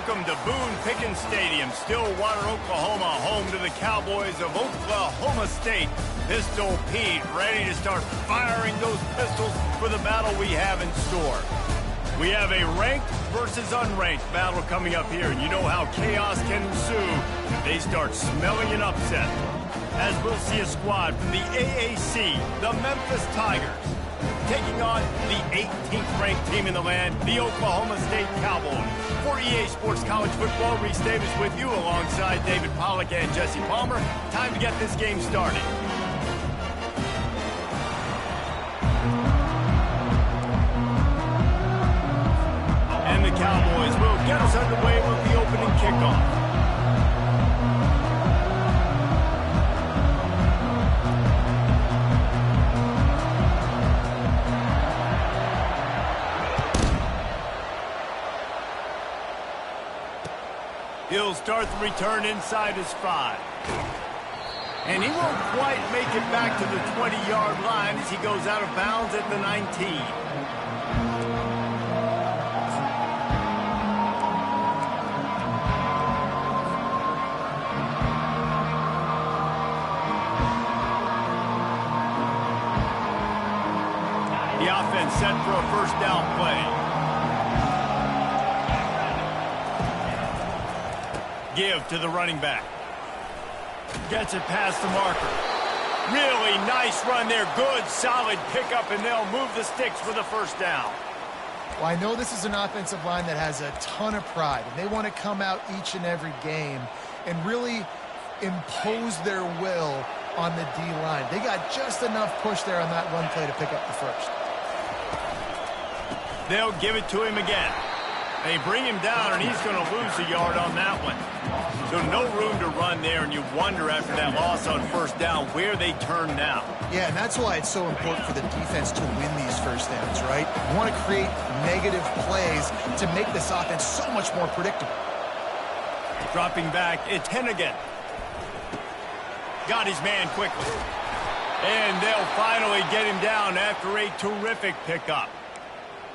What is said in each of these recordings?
Welcome to Boone Pickens Stadium, Stillwater, Oklahoma, home to the Cowboys of Oklahoma State. Pistol Pete ready to start firing those pistols for the battle we have in store. We have a ranked versus unranked battle coming up here, and you know how chaos can ensue if they start smelling an upset. As we'll see a squad from the AAC, the Memphis Tigers, taking on the 18th ranked team in the land, the Oklahoma State Cowboys. For EA Sports College Football, Reese Davis with you alongside David Pollack and Jesse Palmer. Time to get this game started. And the Cowboys will get us underway with the opening kickoff. He'll start the return inside his 5. And he won't quite make it back to the 20-yard line as he goes out of bounds at the 19. The offense set for a first down play. Give to the running back. Gets it past the marker. Really nice run there. Good, solid pickup, and they'll move the sticks for the first down. Well, I know this is an offensive line that has a ton of pride, and they want to come out each and every game and really impose their will on the D-line. They got just enough push there on that run play to pick up the first. They'll give it to him again. They bring him down, and he's going to lose a yard on that one. So no room to run there, and you wonder after that loss on first down where they turn now. Yeah, and that's why it's so important for the defense to win these first downs, right? You want to create negative plays to make this offense so much more predictable. Dropping back, it's Hennigan. Got his man quickly. And they'll finally get him down after a terrific pickup.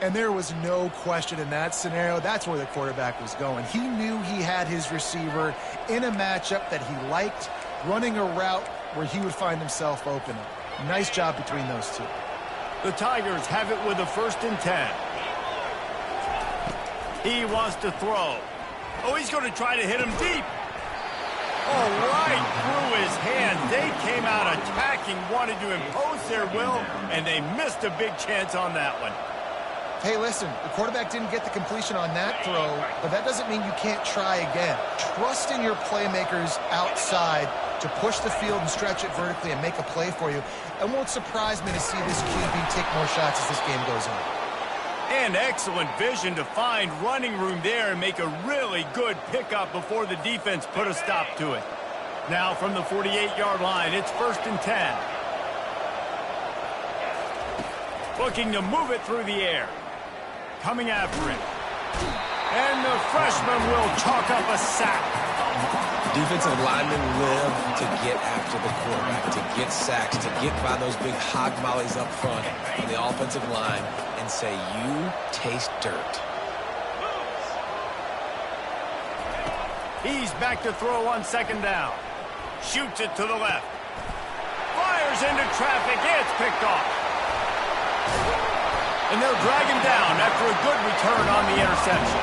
And there was no question in that scenario. That's where the quarterback was going. He knew he had his receiver in a matchup that he liked, running a route where he would find himself open. Nice job between those two. The Tigers have it with a 1st and 10. He wants to throw. Oh, he's going to try to hit him deep. Oh, right through his hand. They came out attacking, wanted to impose their will, and they missed a big chance on that one. Hey, listen, the quarterback didn't get the completion on that throw, but that doesn't mean you can't try again. Trust in your playmakers outside to push the field and stretch it vertically and make a play for you. It won't surprise me to see this QB take more shots as this game goes on. And excellent vision to find running room there and make a really good pickup before the defense put a stop to it. Now from the 48-yard line, it's 1st and 10. Looking to move it through the air. Coming after it. And the freshman will chalk up a sack. Defensive linemen live to get after the quarterback, to get sacks, to get by those big hog mollies up front on the offensive line and say, you taste dirt. He's back to throw on 2nd down. Shoots it to the left. Fires into traffic. It's picked off. And they'll drag him down after a good return on the interception.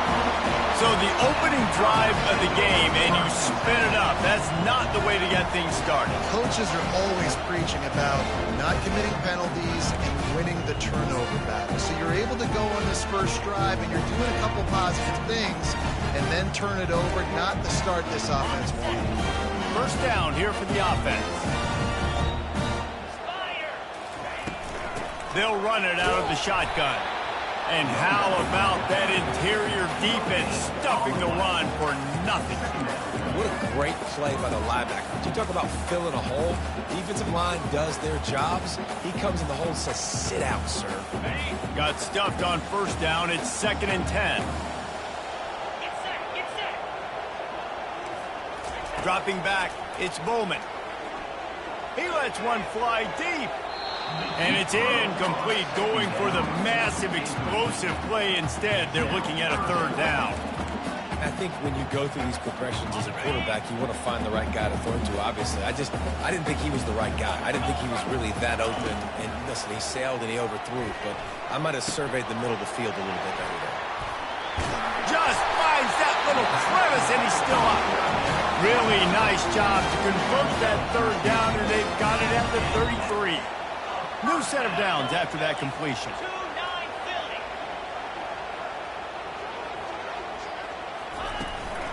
So the opening drive of the game, and you spin it up. That's not the way to get things started. Coaches are always preaching about not committing penalties and winning the turnover battle. So you're able to go on this first drive, and you're doing a couple positive things, and then turn it over, not the start this offense wanted. First down here for the offense. They'll run it out of the shotgun. And how about that interior defense stuffing the run for nothing? What a great play by the linebacker. You talk about filling a hole. Defensive line does their jobs. He comes in the hole and says, sit out, sir. Got stuffed on first down. It's 2nd and 10. Dropping back, it's Bowman. He lets one fly deep. And it's incomplete, going for the massive explosive play instead. They're looking at a 3rd down. I think when you go through these progressions as a quarterback, you want to find the right guy to throw to, obviously. I didn't think he was the right guy. I didn't think he was really that open. And listen, he sailed and he overthrew it, but I might have surveyed the middle of the field a little bit better there. Just finds that little crevice, and he's still up. Really nice job to convert that third down, and they've got it at the 33. New set of downs after that completion.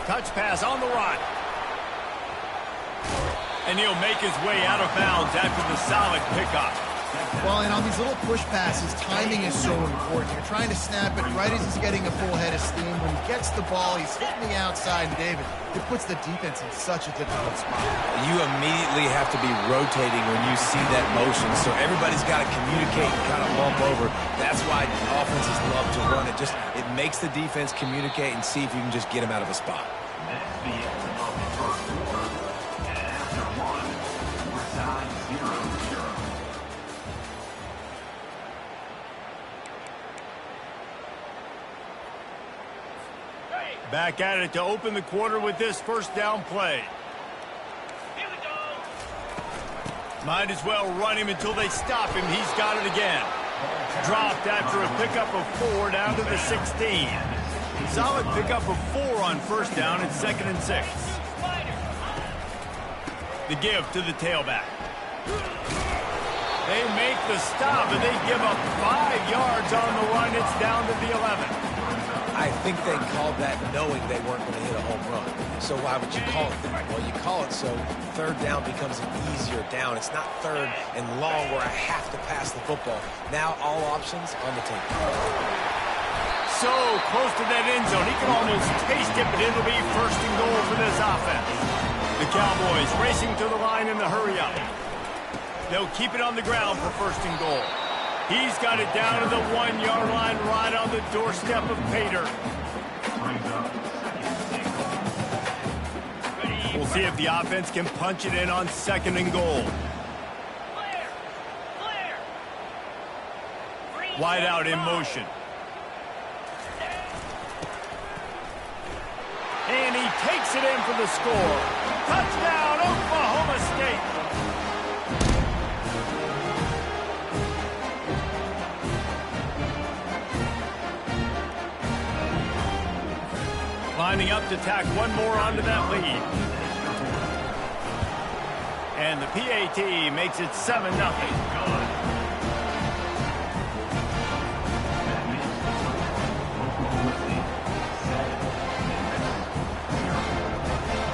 Touch pass on the run. And he'll make his way out of bounds after the solid pickup. Well, and on these little push passes, timing is so important. You're trying to snap it right as he's getting a full head of steam. When he gets the ball, he's hitting the outside, and David, it puts the defense in such a difficult spot. You immediately have to be rotating when you see that motion, so everybody's got to communicate and kind of bump over. That's why offenses love to run it. It makes the defense communicate and see if you can just get him out of a spot. Back at it to open the quarter with this first down play. Here we go. Might as well run him until they stop him. He's got it again. Dropped after a pickup of 4 down to the 16. Solid pickup of 4 on first down and 2nd and 6. The give to the tailback. They make the stop, and they give up 5 yards on the run. It's down to the 11. I think they called that knowing they weren't going to hit a home run. So why would you call it that? Well, you call it so third down becomes an easier down. It's not third and long where I have to pass the football. Now all options on the table. So close to that end zone. He can almost taste it, but it'll be first and goal for this offense. The Cowboys racing to the line in the hurry-up. They'll keep it on the ground for first and goal. He's got it down to the 1-yard line right on the doorstep of Pater. We'll see if the offense can punch it in on 2nd and goal. Wide out in motion. And he takes it in for the score. Touchdown, Oklahoma State. Lining up to tack one more onto that lead. And the PAT makes it 7-0.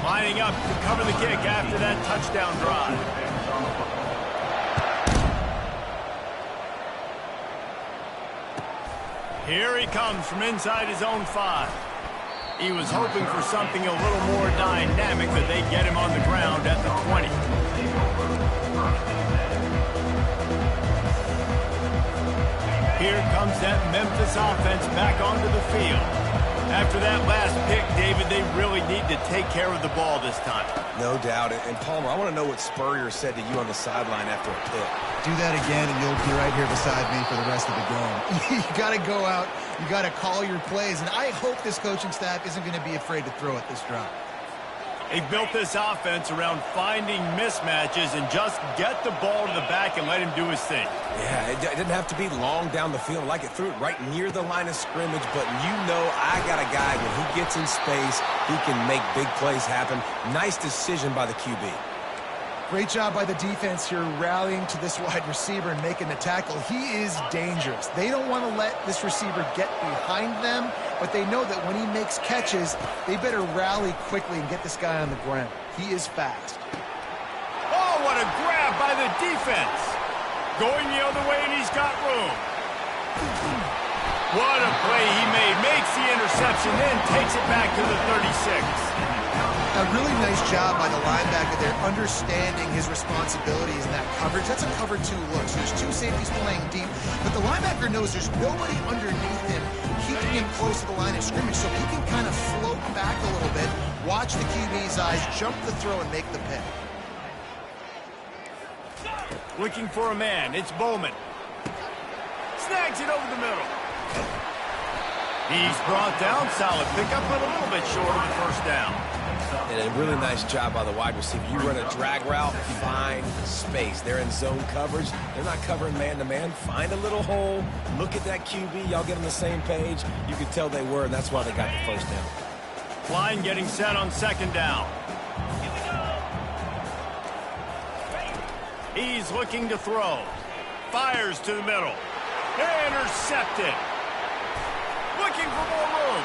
Lining up to cover the kick after that touchdown drive. Here he comes from inside his own 5. He was hoping for something a little more dynamic, but they get him on the ground at the 20. Here comes that Memphis offense back onto the field. After that last pick, David, they really need to take care of the ball this time. No doubt. And Palmer, I want to know what Spurrier said to you on the sideline after a pick. Do that again, and you'll be right here beside me for the rest of the game. You got to go out. You got to call your plays, and I hope this coaching staff isn't going to be afraid to throw at this drive. They built this offense around finding mismatches and just get the ball to the back and let him do his thing. Yeah, it didn't have to be long down the field. Like it threw it right near the line of scrimmage, but you know I got a guy when he gets in space, he can make big plays happen. Nice decision by the QB. Great job by the defense here rallying to this wide receiver and making the tackle. He is dangerous. They don't want to let this receiver get behind them, but they know that when he makes catches, they better rally quickly and get this guy on the ground. He is fast. Oh, what a grab by the defense. Going the other way, and he's got room. What a play he made. Makes the interception, then takes it back to the 36. A really nice job by the linebacker there, understanding his responsibilities in that coverage. That's a cover 2 look. So there's 2 safeties playing deep, but the linebacker knows there's nobody underneath him, keeping him close to the line of scrimmage, so he can kind of float back a little bit, watch the QB's eyes, jump the throw, and make the pick. Looking for a man. It's Bowman. Snags it over the middle. He's brought down. Solid pickup, but a little bit short of the first down. And a really nice job by the wide receiver. You run a drag route, find space. They're in zone coverage. They're not covering man-to-man. Find a little hole. Look at that QB. Y'all get on the same page. You could tell they were, and that's why they got the first down. Line getting set on second down. He's looking to throw. Fires to the middle. Intercepted. Looking for more room.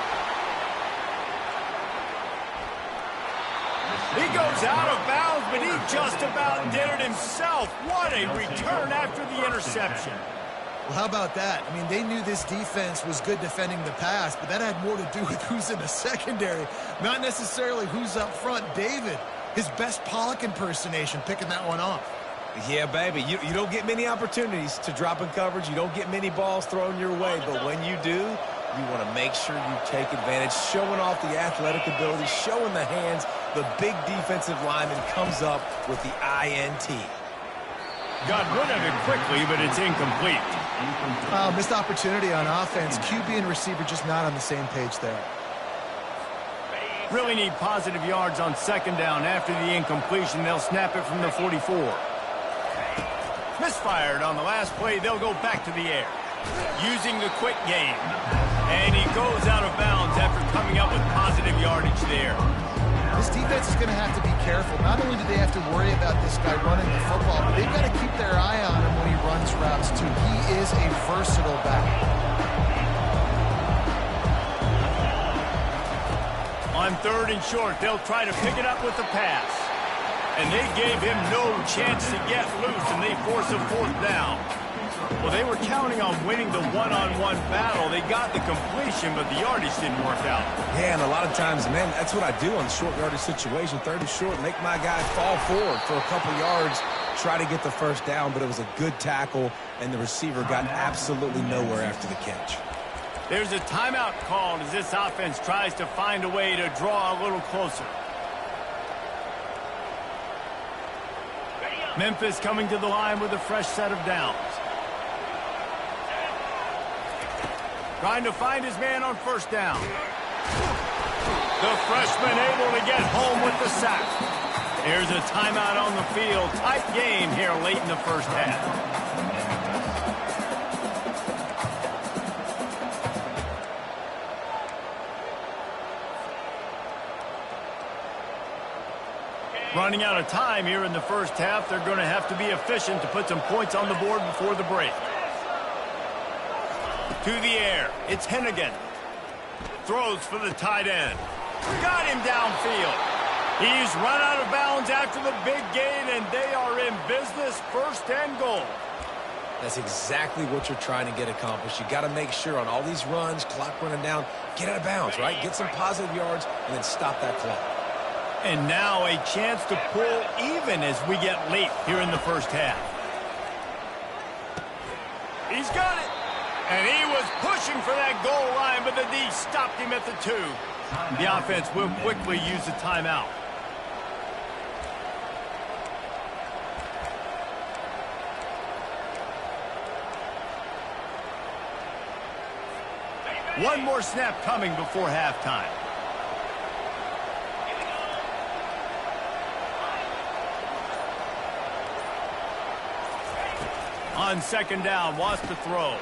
He goes out of bounds, but he just about did it himself. What a return after the interception. Well, how about that? I mean, they knew this defense was good defending the pass, but that had more to do with who's in the secondary, not necessarily who's up front. David, his best Pollock impersonation, picking that one off. Yeah, baby, you don't get many opportunities to drop in coverage. You don't get many balls thrown your way, but when you do, you want to make sure you take advantage, showing off the athletic ability, showing the hands. The big defensive lineman comes up with the INT. Got rid of it quickly, but it's incomplete. Missed opportunity on offense. QB and receiver just not on the same page there. Really need positive yards on second down. After the incompletion, they'll snap it from the 44. Misfired on the last play. They'll go back to the air. Using the quick game. And he goes out of bounds after coming up with positive yardage there. This defense is going to have to be careful. Not only do they have to worry about this guy running the football, but they've got to keep their eye on him when he runs routes, too. He is a versatile back. On third and short, they'll try to pick it up with the pass. And they gave him no chance to get loose, and they force a fourth down. Well, they were counting on winning the one-on-one battle. They got the completion, but the yardage didn't work out. Yeah, and a lot of times, man, that's what I do on short yardage situation. Third and short, make my guy fall forward for a couple yards, try to get the first down, but it was a good tackle, and the receiver got absolutely nowhere after the catch. There's a timeout called as this offense tries to find a way to draw a little closer. Memphis coming to the line with a fresh set of downs. Trying to find his man on first down. The freshman able to get home with the sack. There's a timeout on the field. Tight game here late in the first half. Running out of time here in the first half. They're going to have to be efficient to put some points on the board before the break. To the air. It's Hennigan. Throws for the tight end. Got him downfield. He's run out of bounds after the big gain, and they are in business. First and goal. That's exactly what you're trying to get accomplished. You got to make sure on all these runs, clock running down, get out of bounds, right? Get some positive yards, and then stop that clock. And now a chance to pull even as we get late here in the first half. He's got it. And he was pushing for that goal line, but the D stopped him at the 2. The offense will quickly use the timeout. One more snap coming before halftime. On second down, wants to throw.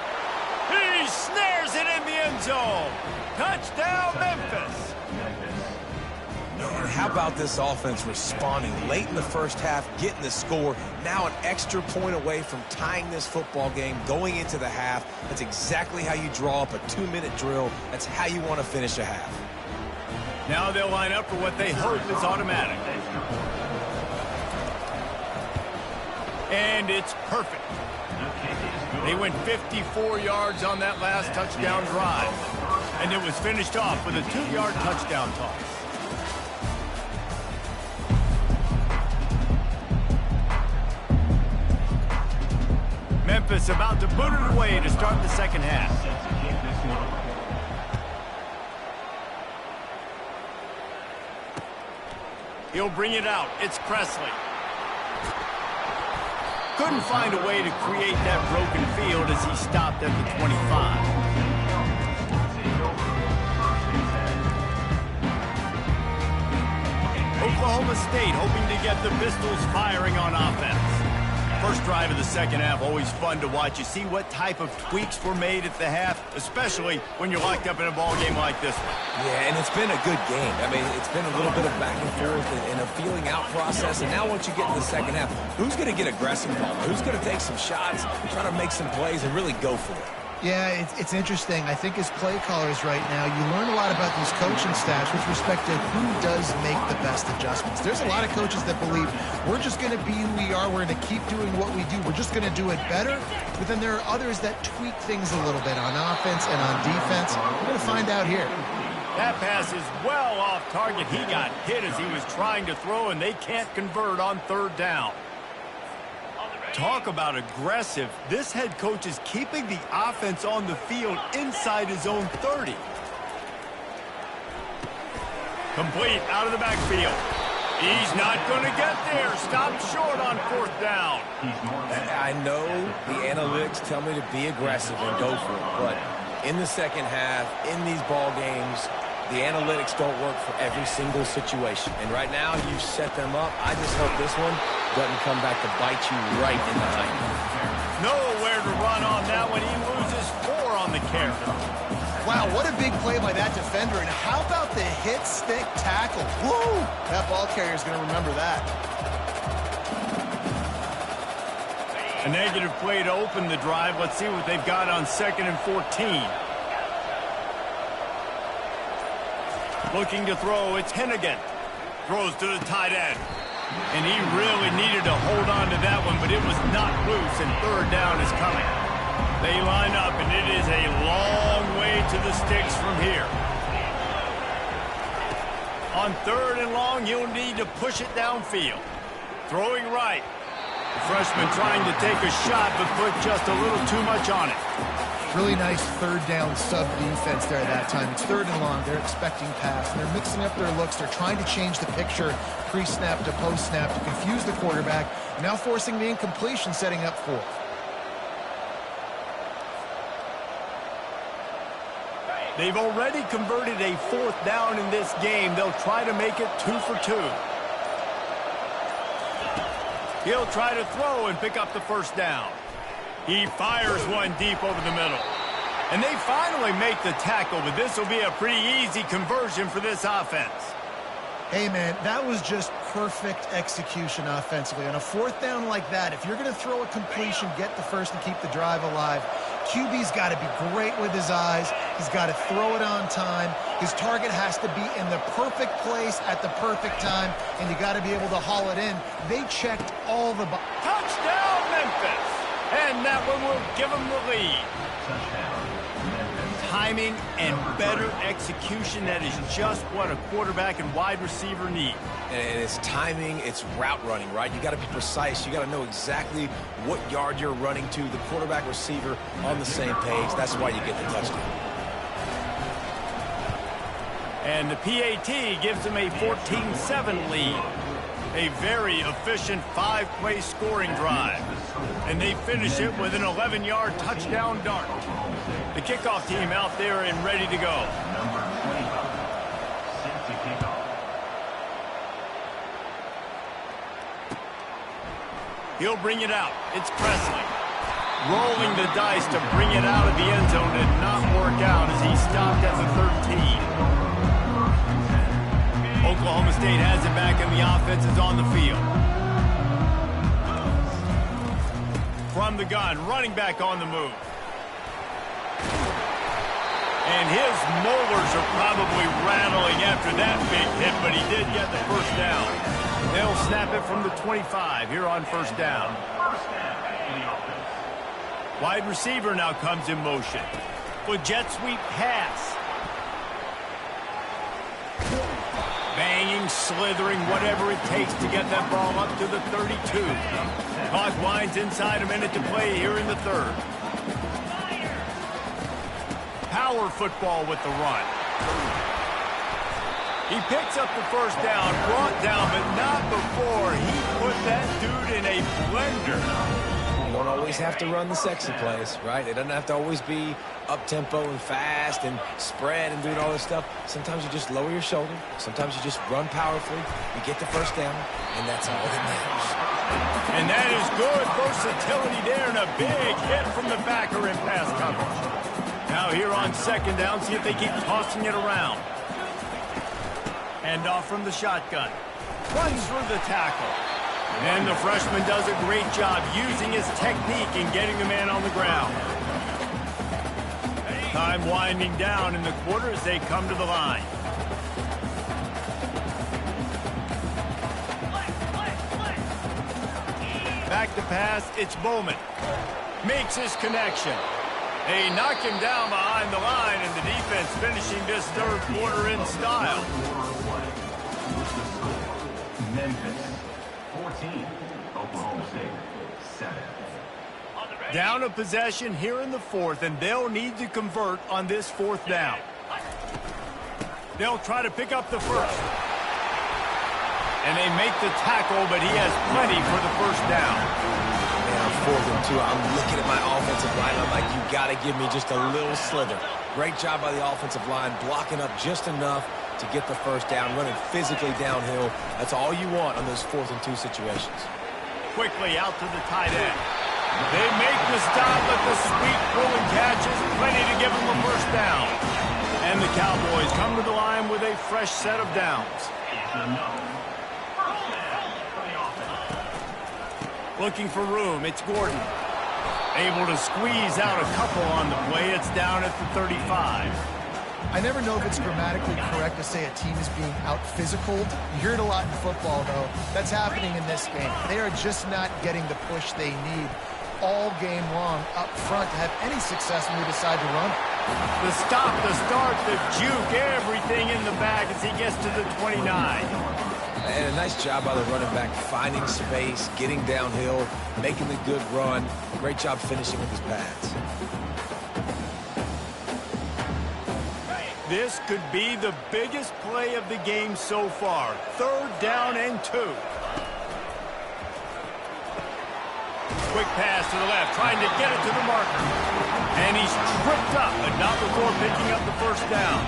He snares it in the end zone. Touchdown, Memphis. And how about this offense responding late in the first half, getting the score, now an extra point away from tying this football game, going into the half. That's exactly how you draw up a 2-minute drill. That's how you want to finish a half. Now they'll line up for what they hope is automatic. And it's perfect. They went 54 yards on that last touchdown drive. And it was finished off with a 2-yard touchdown toss. Memphis about to boot it away to start the second half. He'll bring it out. It's Presley. Couldn't find a way to create that broken field as he stopped at the 25. Oklahoma State hoping to get the Pistols firing on offense. First drive of the second half, always fun to watch. You see what type of tweaks were made at the half, especially when you're locked up in a ball game like this one. Yeah, and it's been a good game. I mean, it's been a little bit of back and forth and a feeling out process. And now once you get to the second half, who's going to get aggressive ball? Who's going to take some shots, try to make some plays, and really go for it? Yeah, it's interesting. I think as play callers right now, you learn a lot about these coaching staffs with respect to who does make the best adjustments. There's a lot of coaches that believe we're just going to be who we are. We're going to keep doing what we do. We're just going to do it better. But then there are others that tweak things a little bit on offense and on defense. We're going to find out here. That pass is well off target. He got hit as he was trying to throw, and they can't convert on third down. Talk about aggressive. This head coach is keeping the offense on the field inside his own 30. Complete out of the backfield. He's not going to get there. Stopped short on fourth down. I know the analytics tell me to be aggressive and go for it, but in the second half, in these ball games, the analytics don't work for every single situation. And right now, you've set them up. I just hope this one doesn't come back to bite you right in the hind. Nowhere to run on that one. He loses 4 on the carry. Wow, what a big play by that defender. And how about the hit stick tackle? Woo! That ball carrier is going to remember that. A negative play to open the drive. Let's see what they've got on 2nd and 14. Looking to throw, it's Hennigan. Throws to the tight end. And he really needed to hold on to that one, but it was not loose, and third down is coming. They line up, and it is a long way to the sticks from here. On 3rd and long, he'll need to push it downfield. Throwing right. The freshman trying to take a shot, but put just a little too much on it. Really nice third down sub defense there that time. It's 3rd and long. They're expecting pass, and they're mixing up their looks. They're trying to change the picture pre-snap to post-snap to confuse the quarterback, now forcing the incompletion, setting up 4th. They've already converted a 4th down in this game. They'll try to make it 2 for 2. He'll try to throw and pick up the first down. He fires one deep over the middle. And they finally make the tackle, but this will be a pretty easy conversion for this offense. Hey, man, that was just perfect execution offensively. On a 4th down like that, if you're going to throw a completion, get the first and keep the drive alive, QB's got to be great with his eyes. He's got to throw it on time. His target has to be in the perfect place at the perfect time, and you got to be able to haul it in. They checked all the boxes. Touchdown, Memphis! And that one will give them the lead. Timing and better execution, that is just what a quarterback and wide receiver need. And it's timing, it's route running, right? You got to be precise. You got to know exactly what yard you're running to. The quarterback receiver on the same page. That's why you get the touchdown. And the PAT gives them a 14-7 lead. A very efficient 5-play scoring drive. And they finish it with an 11-yard touchdown dart. The kickoff team out there and ready to go. He'll bring it out. It's Presley. Rolling the dice to bring it out of the end zone did not work out as he stopped at the 13. Oklahoma State has it back and the offense is on the field. From the gun, running back on the move. And his molars are probably rattling after that big hit, but he did get the first down. They'll snap it from the 25 here on first down. Wide receiver now comes in motion. With jet sweep pass. Banging, slithering, whatever it takes to get that ball up to the 32. Clock winds inside, a minute to play here in the 3rd. Power football with the run. He picks up the first down, brought down, but not before he put that dude in a blender. don't always have to run the sexy plays, right? It doesn't have to always be up-tempo and fast and spread and doing all this stuff. Sometimes you just lower your shoulder. Sometimes you just run powerfully. You get the first down, and that's all that matters. And that is good versatility there, and a big hit from the backer in pass coverage. Now here on second down, see if they keep tossing it around. Hand off from the shotgun. Runs through the tackle. And the freshman does a great job using his technique and getting the man on the ground. Time winding down in the quarter as they come to the line. Back to pass, it's Bowman. Makes his connection. They knock him down behind the line, and the defense finishing this third quarter in style. Memphis, 14. Oklahoma State, 7. Down a possession here in the fourth, and they'll need to convert on this fourth down. They'll try to pick up the first. And they make the tackle, but he has plenty for the first down. Man, on 4th and 2, I'm looking at my offensive line. I'm like, you got to give me just a little slither. Great job by the offensive line, blocking up just enough to get the first down, running physically downhill. That's all you want on those 4th and 2 situations. Quickly out to the tight end. They make the stop, but the sweep pulling catches plenty to give them a first down. And the Cowboys come to the line with a fresh set of downs. Looking for room, it's Gordon. Able to squeeze out a couple on the play. It's down at the 35. I never know if it's grammatically correct to say a team is being out-physicaled. You hear it a lot in football, though. That's happening in this game. They are just not getting the push they need all game long up front to have any success when we decide to run. The stop, the start, the juke, everything in the back as he gets to the 29. And a nice job by the running back, finding space, getting downhill, making the good run. Great job finishing with his pads. This could be the biggest play of the game so far. 3rd down and 2. Quick pass to the left, trying to get it to the marker. And he's tripped up, but not before picking up the first down.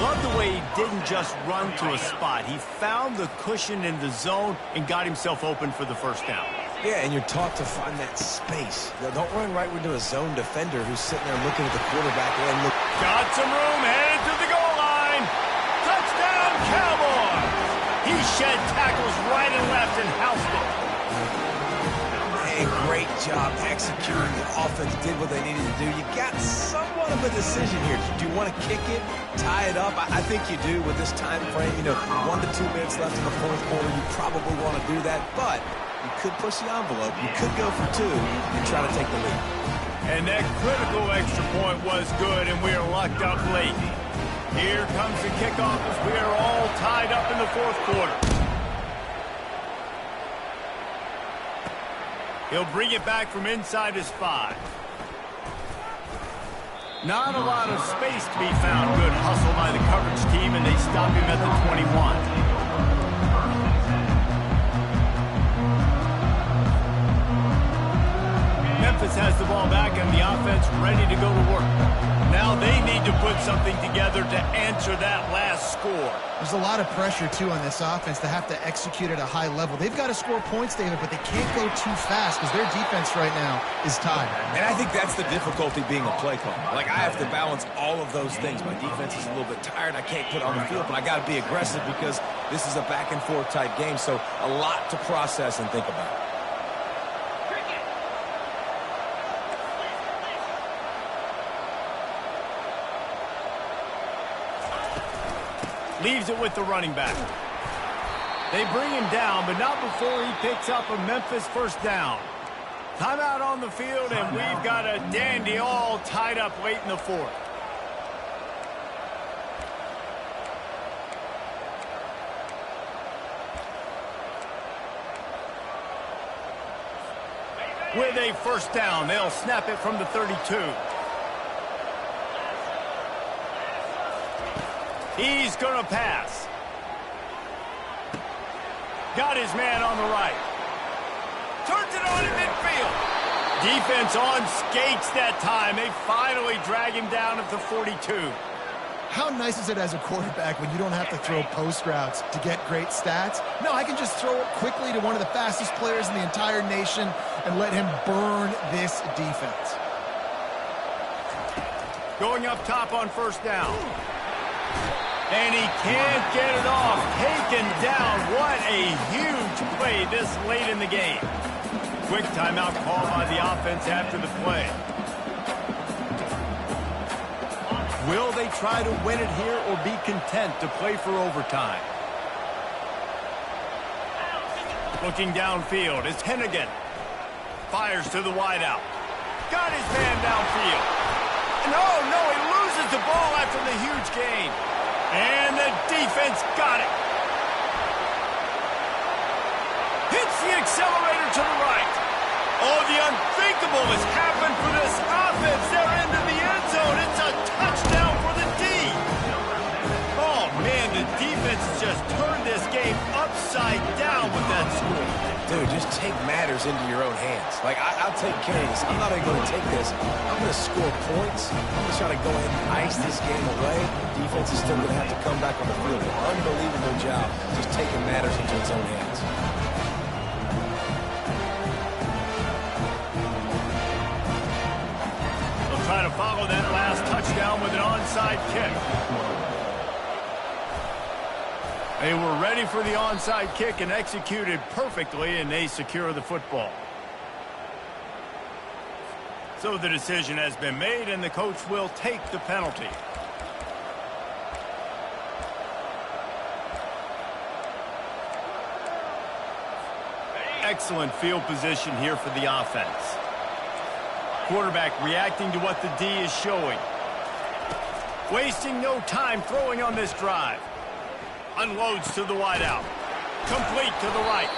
Love the way he didn't just run to a spot. He found the cushion in the zone and got himself open for the first down. Yeah, and you're taught to find that space. Don't run right into a zone defender who's sitting there looking at the quarterback and look. Got some room, headed to the goal line. Touchdown, Cowboys! He shed tackles right and left and housed it. Hey, great job executing. The offense did what they needed to do. You got somewhat of a decision here. Do you want to kick it, tie it up? I think you do with this time frame. 1 to 2 minutes left in the fourth quarter. You probably want to do that, but you could push the envelope. You could go for 2 and try to take the lead. And that critical extra point was good, and we are locked up late. Here comes the kickoff as we are all tied up in the fourth quarter. He'll bring it back from inside his 5. Not a lot of space to be found. Good hustle by the coverage team, and they stop him at the 21. Memphis has the ball back and the offense ready to go to work. Now they need to put something together to answer that last score. There's a lot of pressure, too, on this offense to have to execute at a high level. They've got to score points, David, but they can't go too fast because their defense right now is tied. And I think that's the difficulty being a play caller. Like, I have to balance all of those things. My defense is a little bit tired. I can't put on the field, but I got to be aggressive because this is a back-and-forth type game, so a lot to process and think about. Leaves it with the running back. They bring him down, but not before he picks up a Memphis first down. Timeout on the field, and we've got a dandy all tied up late in the fourth. With a first down, they'll snap it from the 32. He's going to pass. Got his man on the right. Turns it on in midfield. Defense on skates that time. They finally drag him down at the 42. How nice is it as a quarterback when you don't have to throw post routes to get great stats? No, I can just throw it quickly to one of the fastest players in the entire nation and let him burn this defense. Going up top on first down. And he can't get it off. Taken down. What a huge play this late in the game. Quick timeout call by the offense after the play. Will they try to win it here or be content to play for overtime? Looking downfield is Hennigan. Fires to the wideout. Got his man downfield. No, he loses the ball after the huge gain. And the defense got it. Hits the accelerator to the right. Oh, the unthinkable has happened for this offense. They're into the end zone. It's a touchdown for the D. Oh, man, the defense has just turned this game upside down with that score. Dude, just take matters into your own hands. Like, I'll take care of this. I'm not even going to take this. I'm going to score points. I'm going to try to go ahead and ice this game away. Defense is still going to have to come back on the field. Unbelievable job just taking matters into its own hands. Try to follow that last touchdown with an onside kick. They were ready for the onside kick and executed perfectly, and they secure the football. So the decision has been made, and the coach will take the penalty. Excellent field position here for the offense. Quarterback reacting to what the D is showing. Wasting no time throwing on this drive. Unloads to the wideout. Complete to the right.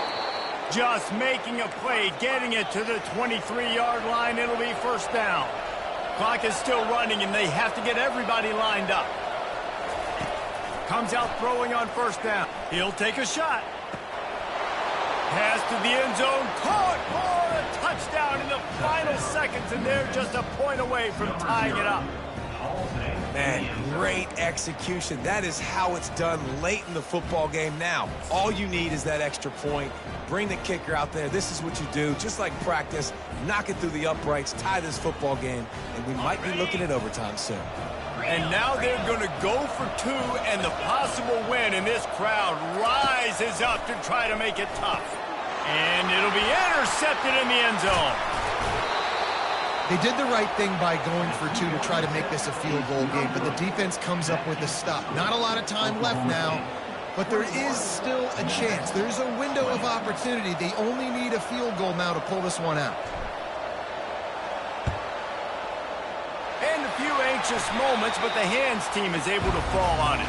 Just making a play, getting it to the 23-yard line. It'll be first down. Clock is still running, and they have to get everybody lined up. Comes out throwing on first down. He'll take a shot. Pass to the end zone. Caught for a touchdown in the final seconds, and they're just a point away from tying it up. Man, great execution. That is how it's done late in the football game now. All you need is that extra point. Bring the kicker out there. This is what you do. Just like practice, knock it through the uprights, tie this football game, and we might be looking at overtime soon. And now they're going to go for two and the possible win, and this crowd rises up to try to make it tough. And it'll be intercepted in the end zone. They did the right thing by going for two to try to make this a field goal game, but the defense comes up with a stop. Not a lot of time left now, but there is still a chance. There's a window of opportunity. They only need a field goal now to pull this one out. And a few anxious moments, but the hands team is able to fall on it.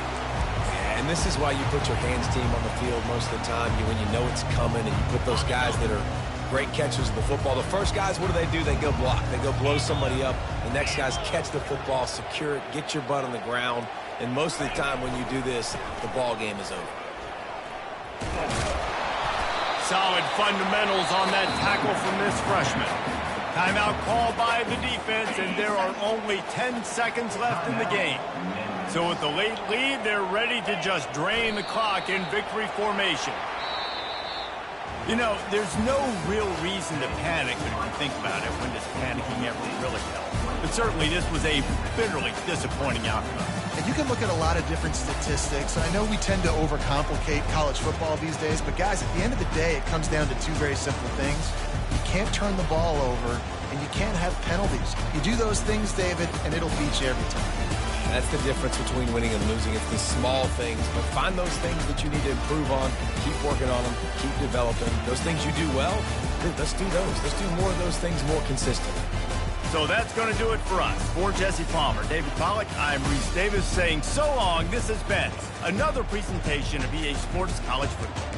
And this is why you put your hands team on the field most of the time, when you know it's coming, and you put those guys that are great catchers of the football. The first guys, what do? They go block. They go blow somebody up. The next guys catch the football, secure it, get your butt on the ground. And most of the time when you do this, the ball game is over. Solid fundamentals on that tackle from this freshman. Timeout called by the defense, and there are only 10 seconds left in the game. So with the late lead, they're ready to just drain the clock in victory formation. You know, there's no real reason to panic, but if you think about it, when does panicking ever really help? But certainly this was a bitterly disappointing outcome. And you can look at a lot of different statistics. I know we tend to overcomplicate college football these days, but guys, at the end of the day, it comes down to two very simple things. You can't turn the ball over, and you can't have penalties. You do those things, David, and it'll beat you every time. That's the difference between winning and losing. It's the small things, but find those things that you need to improve on. Keep working on them. Keep developing. Those things you do well, let's do those. Let's do more of those things more consistently. So that's going to do it for us. For Jesse Palmer, David Pollack, I'm Reese Davis saying so long. This has been another presentation of EA Sports College Football.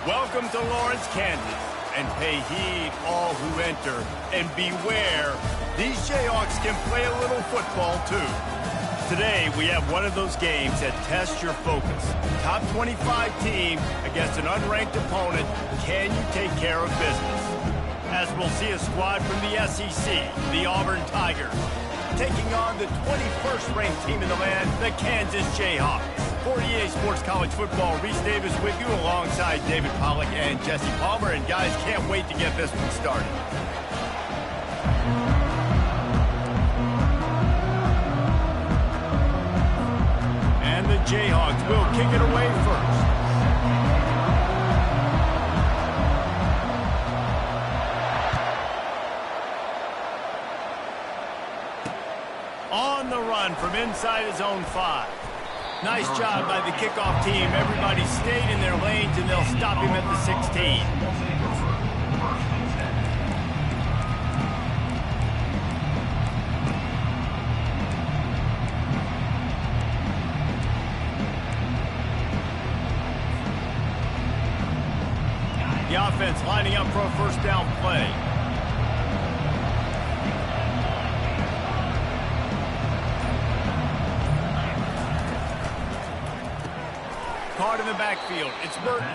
Welcome to Lawrence, Kansas, and pay heed all who enter, and beware, these Jayhawks can play a little football too. Today, we have one of those games that tests your focus. Top 25 team against an unranked opponent. Can you take care of business? As we'll see a squad from the SEC, the Auburn Tigers, taking on the 21st ranked team in the land, the Kansas Jayhawks. For EA Sports College Football, Reese Davis with you alongside David Pollack and Jesse Palmer. And guys, can't wait to get this one started. And the Jayhawks will kick it away first. On the run from inside his own 5. Nice job by the kickoff team. Everybody stayed in their lanes, and they'll stop him at the 16. The offense lining up for a first down play. Caught in the backfield. It's Burton.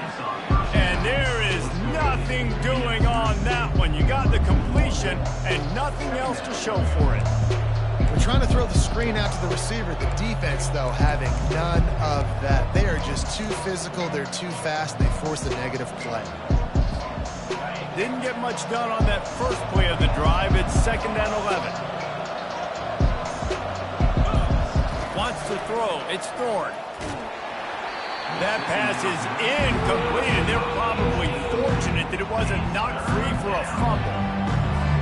And there is nothing doing on that one. You got the completion and nothing else to show for it. We're trying to throw the screen out to the receiver. The defense, though, having none of that. They are just too physical. They're too fast. They force a negative play. Didn't get much done on that first play of the drive. It's 2nd and 11. Wants to throw. It's Thorne. That pass is incomplete, and they're probably fortunate that it wasn't knocked free for a fumble.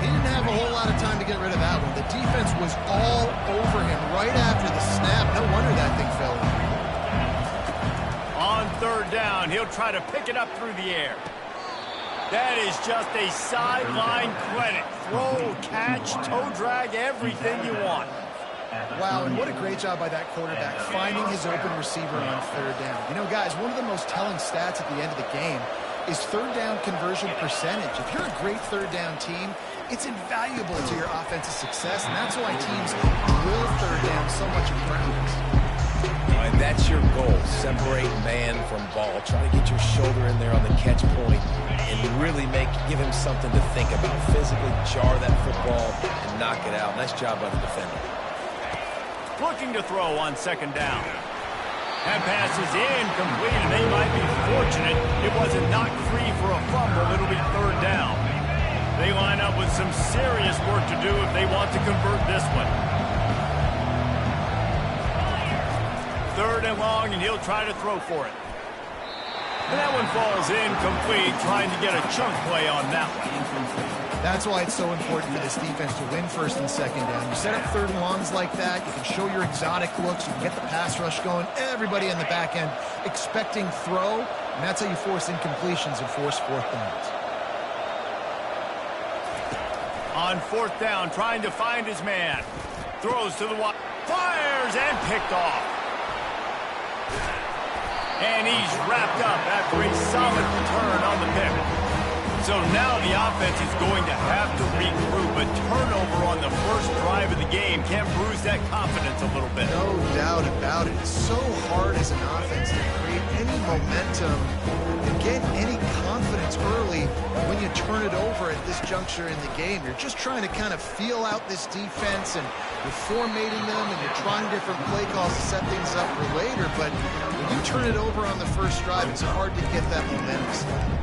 He didn't have a whole lot of time to get rid of that one. The defense was all over him right after the snap. No wonder that thing fell in. On 3rd down, he'll try to pick it up through the air. That is just a sideline credit. Throw, catch, toe drag, everything you want. Wow, and what a great job by that quarterback, finding his open receiver on 3rd down. You know, guys, one of the most telling stats at the end of the game is 3rd down conversion percentage. If you're a great 3rd down team, it's invaluable to your offensive success, and that's why teams drill 3rd down so much in practice. And that's your goal. Separate man from ball. Try to get your shoulder in there on the catch point and really give him something to think about. Physically jar that football and knock it out. Nice job by the defender. Looking to throw on 2nd down. That pass is incomplete, and they might be fortunate it wasn't knocked free for a fumble. It'll be 3rd down. They line up with some serious work to do if they want to convert this one. 3rd and long, and he'll try to throw for it. And that one falls incomplete, trying to get a chunk play on that one. That's why it's so important for this defense to win 1st and 2nd down. You set up 3rd and longs like that, you can show your exotic looks, you can get the pass rush going, everybody in the back end expecting throw, and that's how you force incompletions and force 4th downs. On 4th down, trying to find his man. Throws to the wide, fires, and picked off. And he's wrapped up after a solid return on the pick. So now the offense is going to have to regroup. A turnover on the first drive of the game can bruise that confidence a little bit. No doubt about it. It's so hard as an offense to create any momentum and get any confidence early when you turn it over at this juncture in the game. You're just trying to kind of feel out this defense, and you're formatting them, and you're trying different play calls to set things up for later. But when you turn it over on the first drive, it's hard to get that momentum started.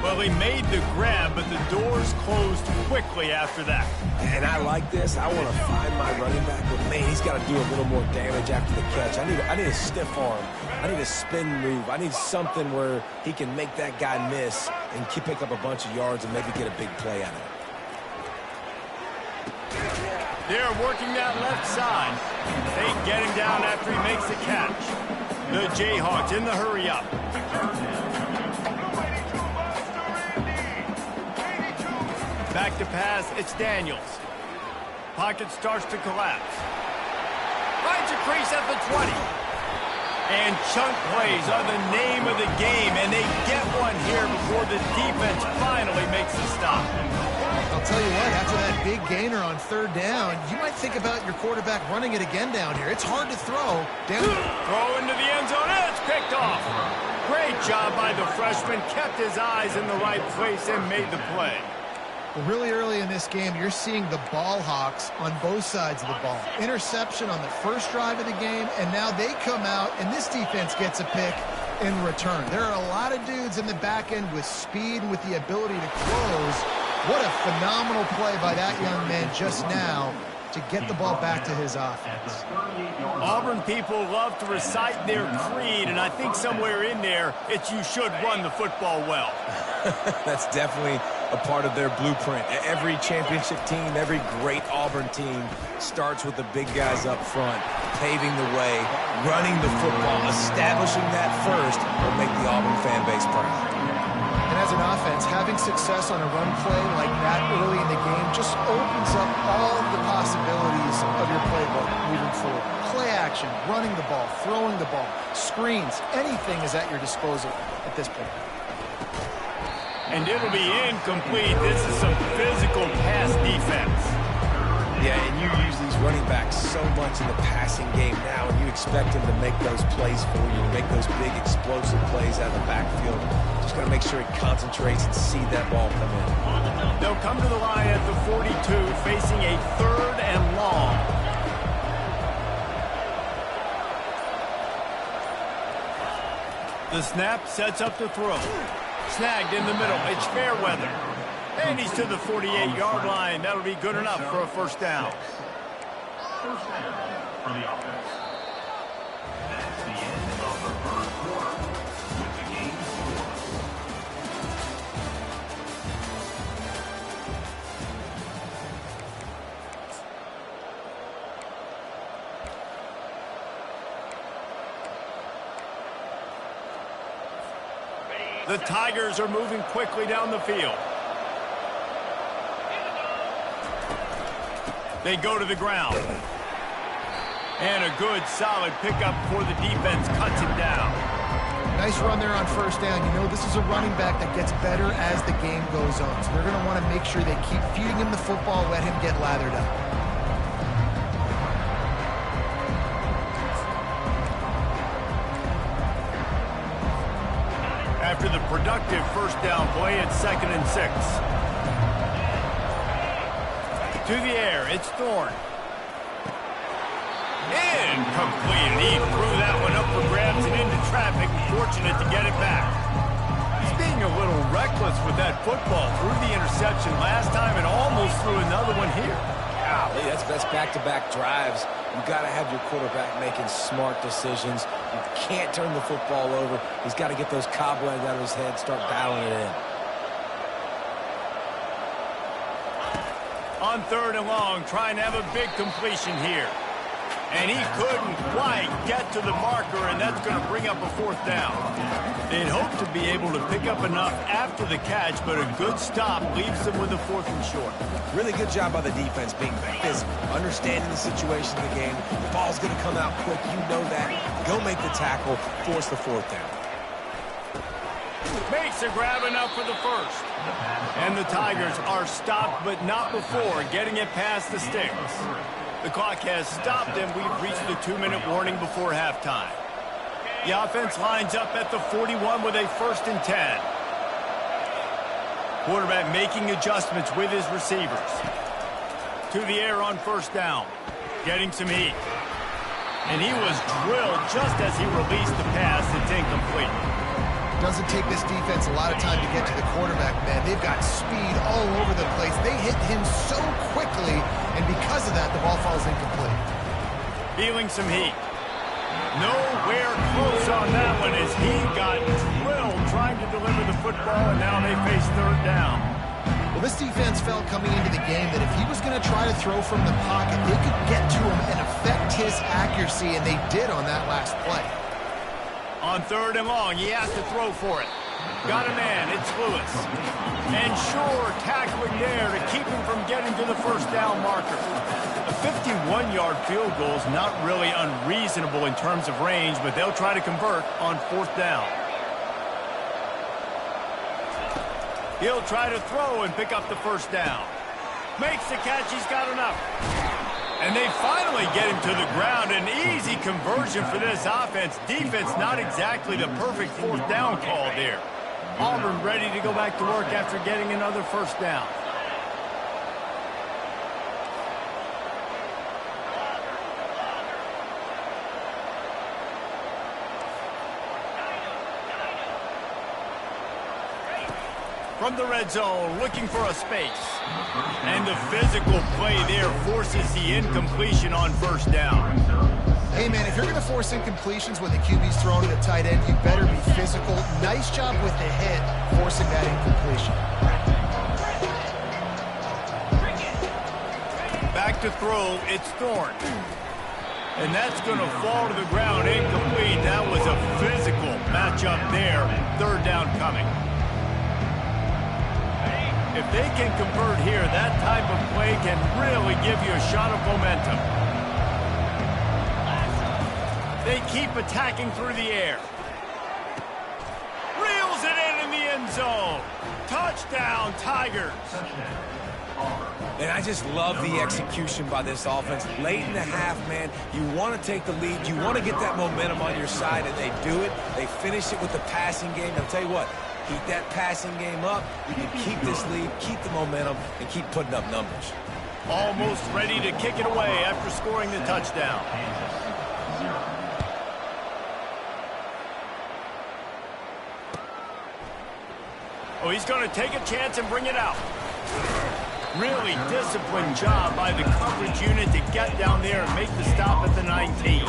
Well, he made the grab, but the doors closed quickly after that. And I like this. I want to find my running back, but man, he's got to do a little more damage after the catch. I need a stiff arm. I need a spin move. I need something where he can make that guy miss and pick up a bunch of yards and maybe get a big play out of it. They're working that left side. They get him down after he makes the catch. The Jayhawks in the hurry up. Back to pass, it's Daniels. Pocket starts to collapse. Finds a crease at the 20. And chunk plays are the name of the game, and they get one before the defense finally makes the stop. I'll tell you what, after that big gainer on third down, you might think about your quarterback running it again down here. It's hard to throw. Throw into the end zone. It's picked off. Great job by the freshman. Kept his eyes in the right place and made the play. Well, really early in this game, you're seeing the ball hawks on both sides of the ball. Interception on the first drive of the game, and now they come out, and this defense gets a pick in return. There are a lot of dudes in the back end with speed and with the ability to close. What a phenomenal play by that young man just now to get the ball back to his offense. Auburn people love to recite their creed, and I think somewhere in there, it's you should run the football well. That's definitely a part of their blueprint. Every championship team, every great Auburn team starts with the big guys up front, paving the way, running the football, establishing that first will make the Auburn fan base proud. And as an offense, having success on a run play like that early in the game just opens up all the possibilities of your playbook moving forward. Play action, running the ball, throwing the ball, screens, anything is at your disposal at this point. And it'll be incomplete. This is some physical pass defense. Yeah, and you use these running backs so much in the passing game now, and you expect them to make those plays for you, to make those big explosive plays out of the backfield. Just got to make sure he concentrates and see that ball come in. They'll come to the line at the 42, facing a 3rd and long. The snap sets up the throw. Snagged in the middle. It's fair weather. And he's to the 48-yard line. That'll be good enough for a first down. First down for the offense. That's the end of the first quarter with the game score. The Tigers are moving quickly down the field. They go to the ground. And a good, solid pickup before the defense cuts him down. Nice run there on first down. You know, this is a running back that gets better as the game goes on. So they're going to want to make sure they keep feeding him the football, let him get lathered up. After the productive first down play, it's 2nd and 6. To the air, it's Thorne. Incomplete. He threw that one up for grabs and into traffic. Fortunate to get it back. He's being a little reckless with that football. Threw the interception last time and almost threw another one here. Golly, that's back-to-back drives. You've got to have your quarterback making smart decisions. You can't turn the football over. He's got to get those cobwebs out of his head, start battling it in. On 3rd and long, trying to have a big completion here. And he couldn't quite get to the marker, and that's going to bring up a 4th down. They'd hoped to be able to pick up enough after the catch, but a good stop leaves them with a 4th and short. Really good job by the defense being physical, understanding the situation of the game. The ball's going to come out quick. You know that. Go make the tackle, force the 4th down. Makes a grab enough for the first. And the Tigers are stopped, but not before getting it past the sticks. The clock has stopped, and we've reached the 2-minute warning before halftime. The offense lines up at the 41 with a 1st and 10. Quarterback making adjustments with his receivers. To the air on first down. Getting some heat. And he was drilled just as he released the pass. It's incomplete. Doesn't take this defense a lot of time to get to the quarterback, man. They've got speed all over the place. They hit him so quickly, and because of that, the ball falls incomplete. Feeling some heat. Nowhere close on that one as he got drilled trying to deliver the football, and now they face 3rd down. Well, this defense felt coming into the game that if he was going to try to throw from the pocket, they could get to him and affect his accuracy, and they did on that last play. On 3rd and long, he has to throw for it. Got a man, it's Lewis. And sure, tackling there to keep him from getting to the 1st down marker. A 51-yard field goal is not really unreasonable in terms of range, but they'll try to convert on 4th down. He'll try to throw and pick up the first down. Makes the catch. He's got enough. And they finally get him to the ground. An easy conversion for this offense. Defense not exactly the perfect fourth down call there. Auburn ready to go back to work after getting another first down. From the red zone, looking for a space. And the physical play there forces the incompletion on first down. Hey, man, if you're going to force incompletions when the QB's thrown at a tight end, you better be physical. Nice job with the hit, forcing that incompletion. Back to throw, it's Thorne. And that's going to fall to the ground, incomplete. That was a physical matchup there. Third down coming. If they can convert here, that type of play can really give you a shot of momentum. They keep attacking through the air. Reels it in the end zone. Touchdown, Tigers. And I just love the execution by this offense. Late in the half, man, you want to take the lead. You want to get that momentum on your side, and they do it. They finish it with the passing game. I'll tell you what, keep that passing game up. You can keep this lead, keep the momentum, and keep putting up numbers. Almost ready to kick it away after scoring the touchdown. Oh, he's going to take a chance and bring it out. Really disciplined job by the coverage unit to get down there and make the stop at the 19.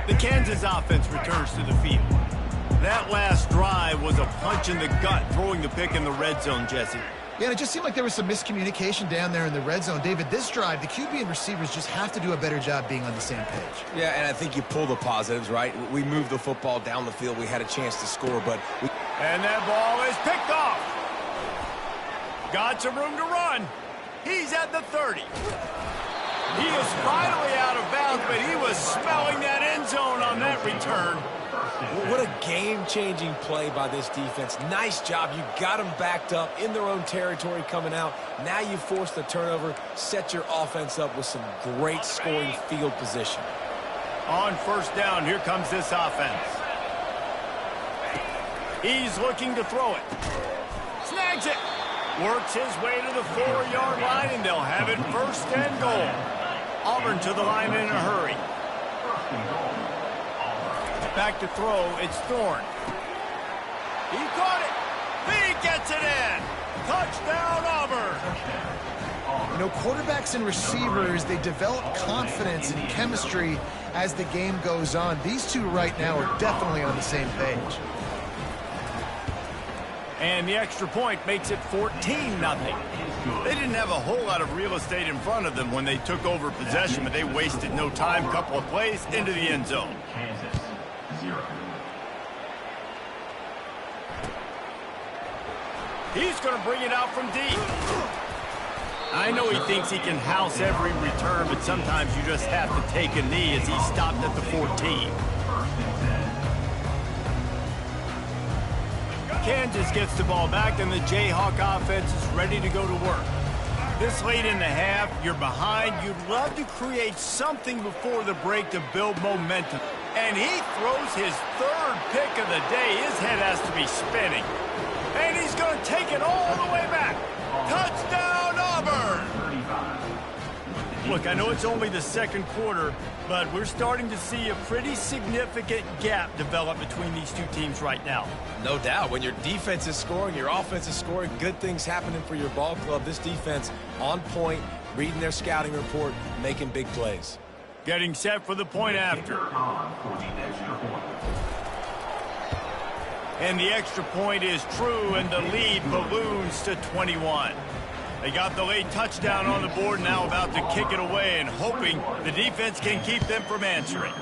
The Kansas offense returns to the field. That last drive was a punch in the gut, throwing the pick in the red zone, Jesse. Yeah, and it just seemed like there was some miscommunication down there in the red zone. David, this drive, the QB and receivers just have to do a better job being on the same page. Yeah, and I think you pull the positives, right? We moved the football down the field. We had a chance to score, but... And that ball is picked off. Got some room to run. He's at the 30. He is finally out of bounds, but he was smelling that end zone on that return. What a game-changing play by this defense. Nice job. You got them backed up in their own territory coming out. Now you force the turnover, set your offense up with some great scoring field position. On first down, here comes this offense. He's looking to throw it. Snags it. Works his way to the 4-yard line, and they'll have it first and goal. Auburn to the line in a hurry. Back to throw, it's Thorne. He caught it. He gets it in. Touchdown, Auburn. You know, quarterbacks and receivers, they develop confidence and chemistry as the game goes on. These two right now are definitely on the same page. And the extra point makes it 14-0. They didn't have a whole lot of real estate in front of them when they took over possession, but they wasted no time. Couple of plays into the end zone. Kansas, 0. He's going to bring it out from deep. I know he thinks he can house every return, but sometimes you just have to take a knee as he stopped at the 14. Kansas gets the ball back, and the Jayhawk offense is ready to go to work. This late in the half, you're behind. You'd love to create something before the break to build momentum. And he throws his third pick of the day. His head has to be spinning. And he's going to take it all the way back. Touchdown, Auburn! Look, I know it's only the second quarter, but we're starting to see a pretty significant gap develop between these two teams right now. No doubt. When your defense is scoring, your offense is scoring, good things happening for your ball club. This defense on point, reading their scouting report, making big plays. Getting set for the point after. And the extra point is true, and the lead balloons to 21. They got the late touchdown on the board, now about to kick it away and hoping the defense can keep them from answering.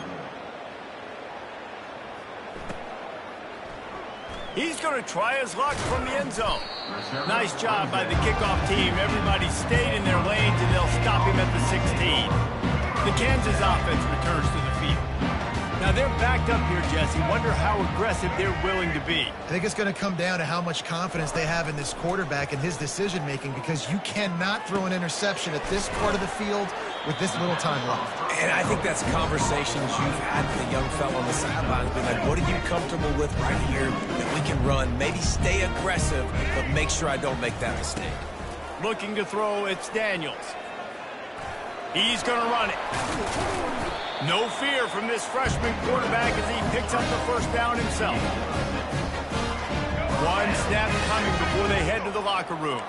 He's going to try his luck from the end zone. Nice job by the kickoff team. Everybody stayed in their lanes, and they'll stop him at the 16. The Kansas offense returns to the field. Now they're backed up here, Jesse. Wonder how aggressive they're willing to be. I think it's going to come down to how much confidence they have in this quarterback and his decision-making, because you cannot throw an interception at this part of the field with this little time left. And I think that's conversations you've had with a young fellow on the sidelines, being like, what are you comfortable with right here that we can run? Maybe stay aggressive, but make sure I don't make that mistake. Looking to throw, it's Daniels. He's going to run it. No fear from this freshman quarterback as he picks up the first down himself. One snap coming before they head to the locker room.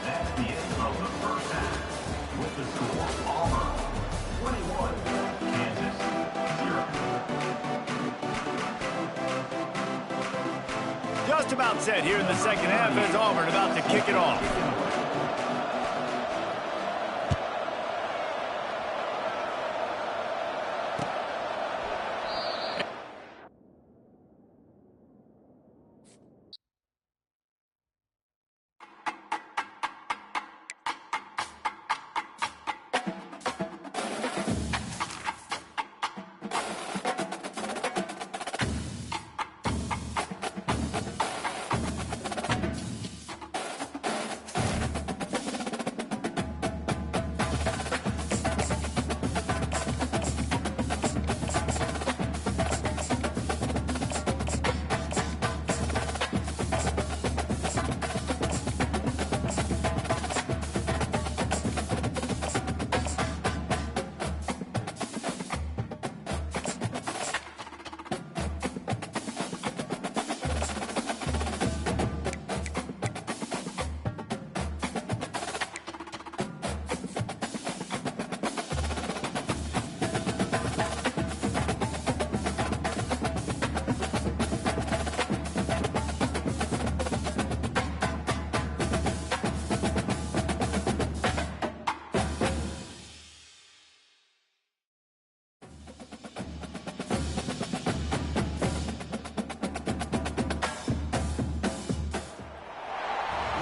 That's the end of the first half. With the score, Auburn 21, Kansas 0. Just about set here in the second half as Auburn about to kick it off.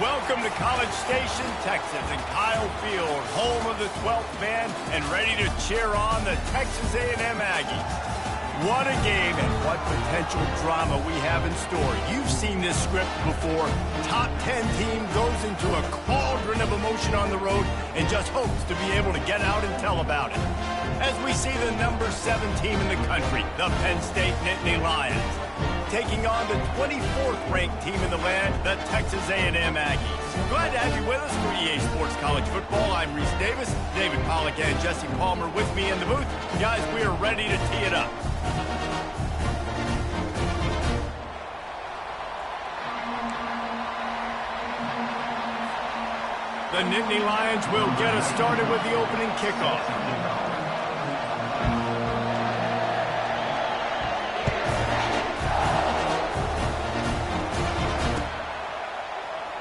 Welcome to College Station, Texas, and Kyle Field, home of the 12th man, and ready to cheer on the Texas A&M Aggies. What a game and what potential drama we have in store. You've seen this script before. Top 10 team goes into a cauldron of emotion on the road and just hopes to be able to get out and tell about it. As we see the number 7 team in the country, the Penn State Nittany Lions, taking on the 24th ranked team in the land, the Texas A&M Aggies. Glad to have you with us for EA Sports College Football. I'm Reese Davis, David Pollack and Jesse Palmer with me in the booth. Guys, we are ready to tee it up. The Nittany Lions will get us started with the opening kickoff.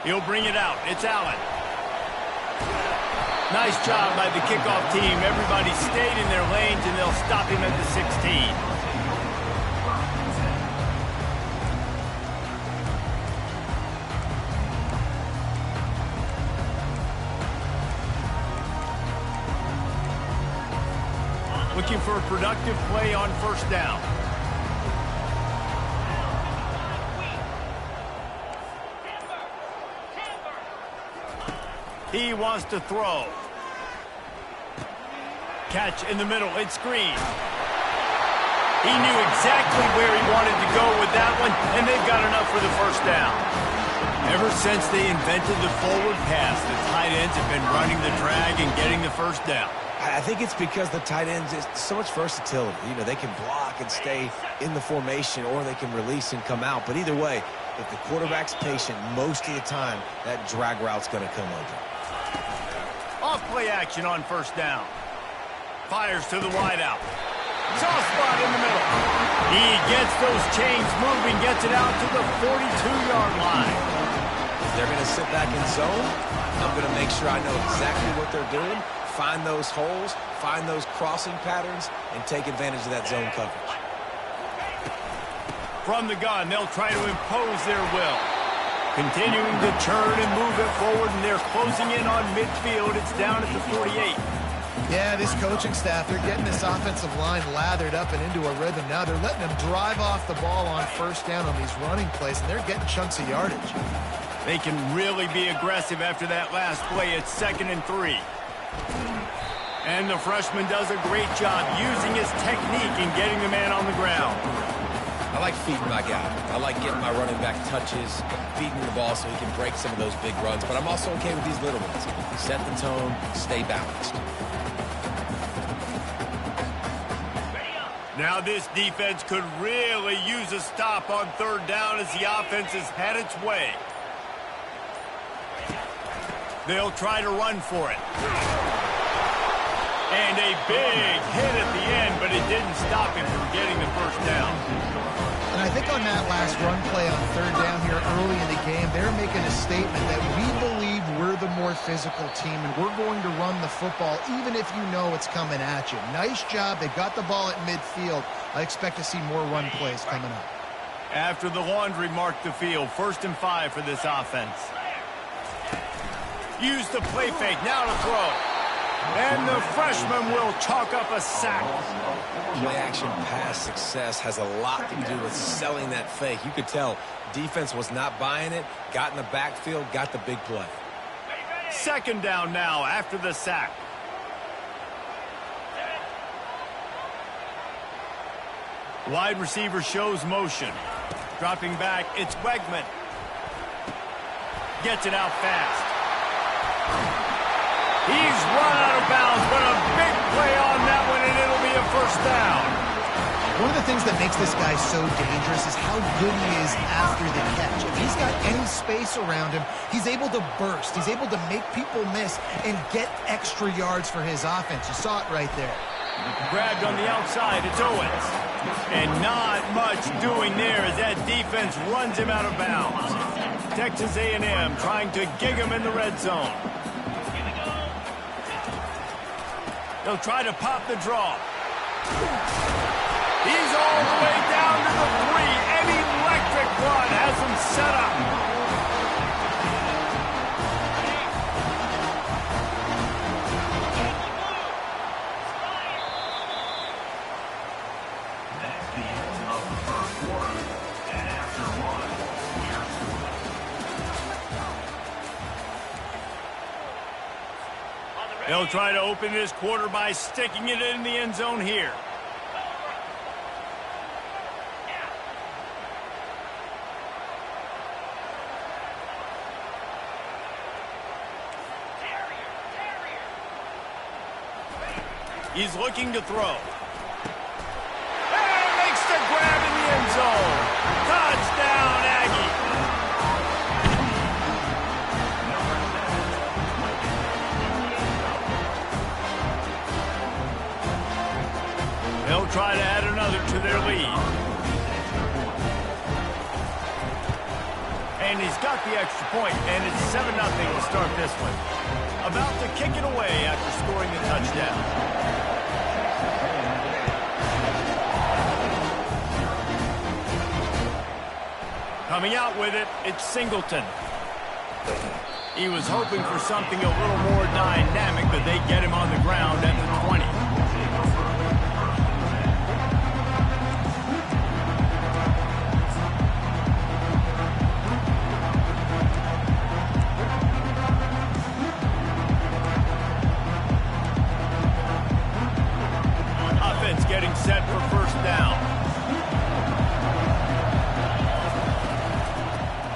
He'll bring it out. It's Allen. Nice job by the kickoff team. Everybody stayed in their lanes, and they'll stop him at the 16. Looking for a productive play on first down. He wants to throw. Catch in the middle. It's Green. He knew exactly where he wanted to go with that one, and they've got enough for the first down. Ever since they invented the forward pass, the tight ends have been running the drag and getting the first down. I think it's because the tight ends is so much versatility. You know, they can block and stay in the formation, or they can release and come out. But either way, if the quarterback's patient most of the time, that drag route's going to come over. Off play action on first down. Fires to the wideout. Soft spot in the middle. He gets those chains moving, gets it out to the 42-yard line. They're going to sit back in zone. I'm going to make sure I know exactly what they're doing, find those holes, find those crossing patterns, and take advantage of that zone coverage. From the gun, they'll try to impose their will. Continuing to turn and move it forward, and they're closing in on midfield. It's down at the 48. Yeah, this coaching staff, they're getting this offensive line lathered up and into a rhythm now. They're letting them drive off the ball on first down on these running plays, and they're getting chunks of yardage. They can really be aggressive after that last play. It's 2nd and 3. And the freshman does a great job using his technique and getting the man on the ground. I like feeding my guy. I like getting my running back touches, feeding the ball so he can break some of those big runs. But I'm also okay with these little ones. Set the tone, stay balanced. Now this defense could really use a stop on 3rd down as the offense has had its way. They'll try to run for it. And a big hit at the end, but it didn't stop him from getting the first down. And I think on that last run play on 3rd down here early in the game, they're making a statement that we believe we're the more physical team and we're going to run the football even if you know it's coming at you. Nice job. They got the ball at midfield. I expect to see more run plays coming up. After the laundry marked the field, 1st and 5 for this offense. Use the play fake, now to throw. And the freshman will chalk up a sack. Play-action pass success has a lot to do with selling that fake. You could tell defense was not buying it, got in the backfield, got the big play. 2nd down now after the sack. Wide receiver shows motion. Dropping back, it's Wegman. Gets it out fast. He's run out of bounds, but a big play on that one, and it'll be a 1st down. One of the things that makes this guy so dangerous is how good he is after the catch. If he's got any space around him, he's able to burst. He's able to make people miss and get extra yards for his offense. You saw it right there. Grabbed on the outside, it's Owens. And not much doing there as that defense runs him out of bounds. Texas A&M trying to gig him in the red zone. They'll try to pop the draw. He's all the way down to the 3. An electric run has him set up. That's the end of the 1st quarter. And after one, we're They'll try to open this quarter by sticking it in the end zone here. He's looking to throw. And makes the grab in the end zone. Touchdown, Aggie. They'll try to add another to their lead. And he's got the extra point, and it's 7-0 to start this one. About to kick it away after scoring the touchdown. Coming out with it, it's Singleton. He was hoping for something a little more dynamic, but they get him on the ground at the 20. Offense getting set for 1st down.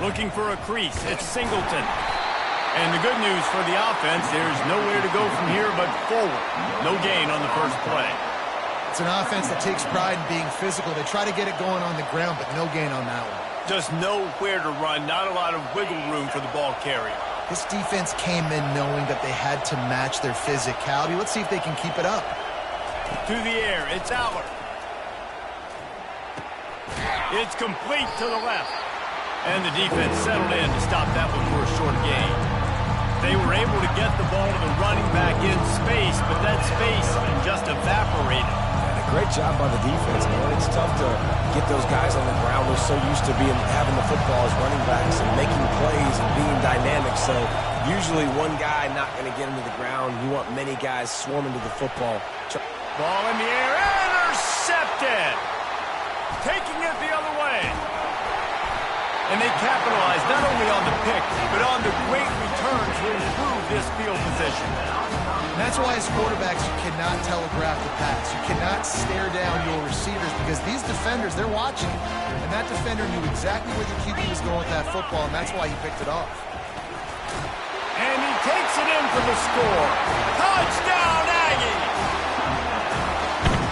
Looking for a crease, it's Singleton. And the good news for the offense, there's nowhere to go from here but forward. No gain on the first play. It's an offense that takes pride in being physical. They try to get it going on the ground, but no gain on that one. Just nowhere to run, not a lot of wiggle room for the ball carrier. This defense came in knowing that they had to match their physicality. Let's see if they can keep it up. To the air, it's Aller. It's complete to the left. And the defense settled in to stop that one for a short gain. They were able to get the ball to the running back in space, but that space just evaporated. And a great job by the defense, man. It's tough to get those guys on the ground. They're so used to having the football as running backs and making plays and being dynamic. So usually one guy not going to get him to the ground. You want many guys swarming to the football. Ball in the air, intercepted. Taking it the other way. And they capitalize not only on the pick, but on the great returns to improve this field position. And that's why as quarterbacks, you cannot telegraph the pass. You cannot stare down your receivers because these defenders, they're watching. And that defender knew exactly where the QB was going with that football, and that's why he picked it off. And he takes it in for the score. Touchdown, Aggies!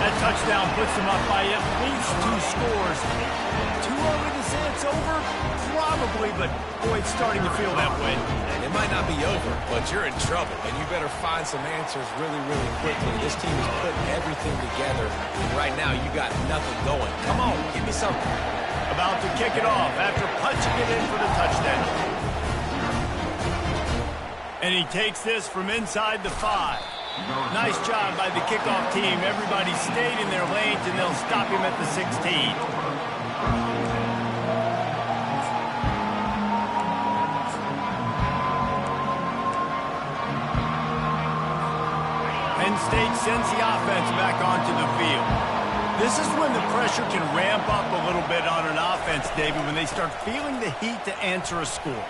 That touchdown puts them up by at least 2 scores. Too early to say it's over? Probably, but boy, it's starting to feel that way. It might not be over, but you're in trouble, and you better find some answers really, really quickly. This team is putting everything together, and right now you got nothing going. Come on, give me something. About to kick it off after punching it in for the touchdown. And he takes this from inside the 5. Nice job by the kickoff team. Everybody stayed in their lanes, and they'll stop him at the 16. Penn State sends the offense back onto the field. This is when the pressure can ramp up a little bit on an offense, David, when they start feeling the heat to answer a score.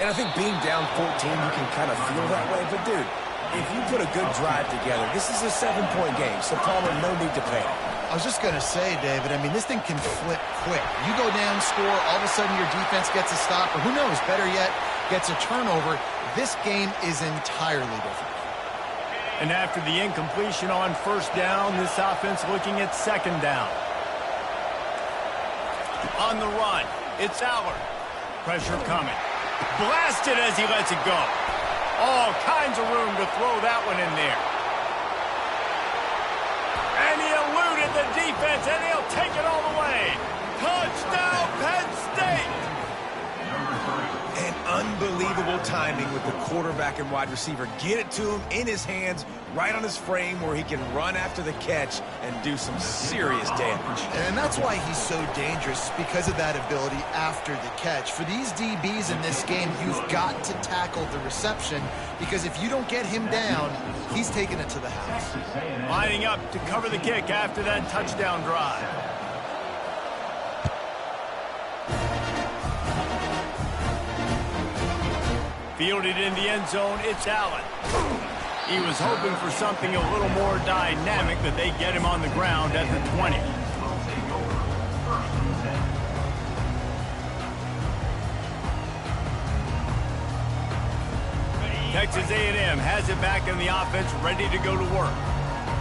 And I think being down 14, you can kind of feel that way. But, dude, if you put a good drive together, this is a 7-point game, so Palmer, no need to panic. I was just going to say, David, I mean, this thing can flip quick. You go down, score, all of a sudden your defense gets a stop, or who knows, better yet, gets a turnover. This game is entirely different. And after the incompletion on first down, this offense looking at second down. On the run, it's Allard. Pressure coming. Blasted as he lets it go. All kinds of room to throw that one in there. And he eluded the defense, and he'll take it all the way. Touchdown, Penn State! And unbelievable timing with the quarterback and wide receiver. Get it to him in his hands, right on his frame where he can run after the catch and do some serious damage. And that's why he's so dangerous, because of that ability after the catch. For these DBs in this game, you've got to tackle the reception, because if you don't get him down, he's taking it to the house. Lining up to cover the kick after that touchdown drive. Fielded in the end zone, it's Allen. He was hoping for something a little more dynamic, but they get him on the ground at the 20. Texas A&M has it back in the offense, ready to go to work.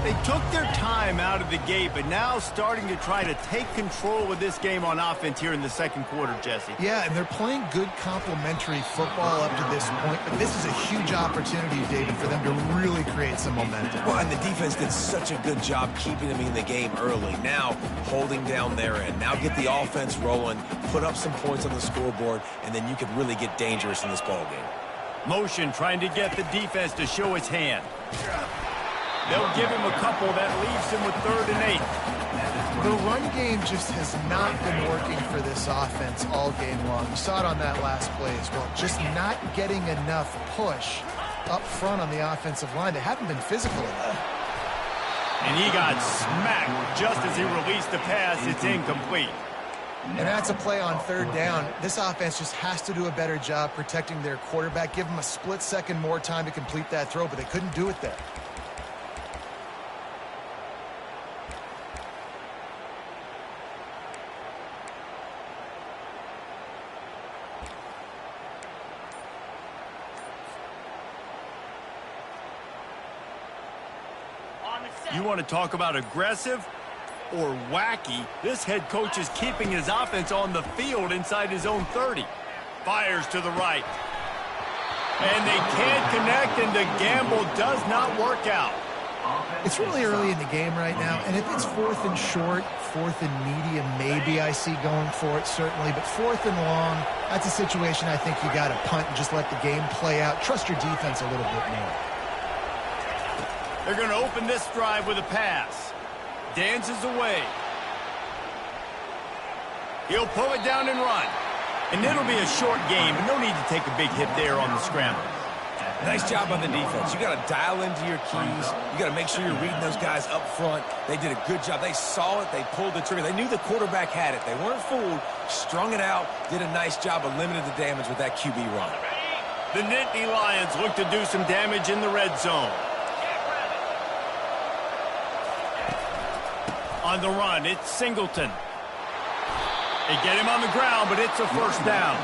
They took their time out of the gate, but now starting to try to take control of this game on offense here in the second quarter, Jesse. Yeah, and they're playing good complementary football up to this point, but this is a huge opportunity, David, for them to really create some momentum. Well, and the defense did such a good job keeping them in the game early. Now, holding down their end. Now get the offense rolling, put up some points on the scoreboard, and then you can really get dangerous in this ball game. Motion trying to get the defense to show its hand. They'll give him a couple that leaves him with 3rd and 8. The run game just has not been working for this offense all game long. You saw it on that last play as well. Just not getting enough push up front on the offensive line. They haven't been physical enough. And he got smacked just as he released the pass. It's incomplete. And that's a play on 3rd down. This offense just has to do a better job protecting their quarterback. Give him a split second more time to complete that throw, but they couldn't do it there. You want to talk about aggressive or wacky? This head coach is keeping his offense on the field inside his own 30. Fires to the right. And they can't connect, and the gamble does not work out. It's really early in the game right now, and if it's 4th and short, 4th and medium, maybe I see going for it, certainly. But 4th and long, that's a situation I think you got to punt and just let the game play out. Trust your defense a little bit more. They're going to open this drive with a pass. Dances away. He'll pull it down and run. And it'll be a short game, and no need to take a big hit there on the scramble. Nice job on the defense. You got to dial into your keys. You got to make sure you're reading those guys up front. They did a good job. They saw it. They pulled the trigger. They knew the quarterback had it. They weren't fooled. Strung it out. Did a nice job of limiting the damage with that QB run. The Nittany Lions look to do some damage in the red zone. On the run, it's Singleton. They get him on the ground, but it's a first down.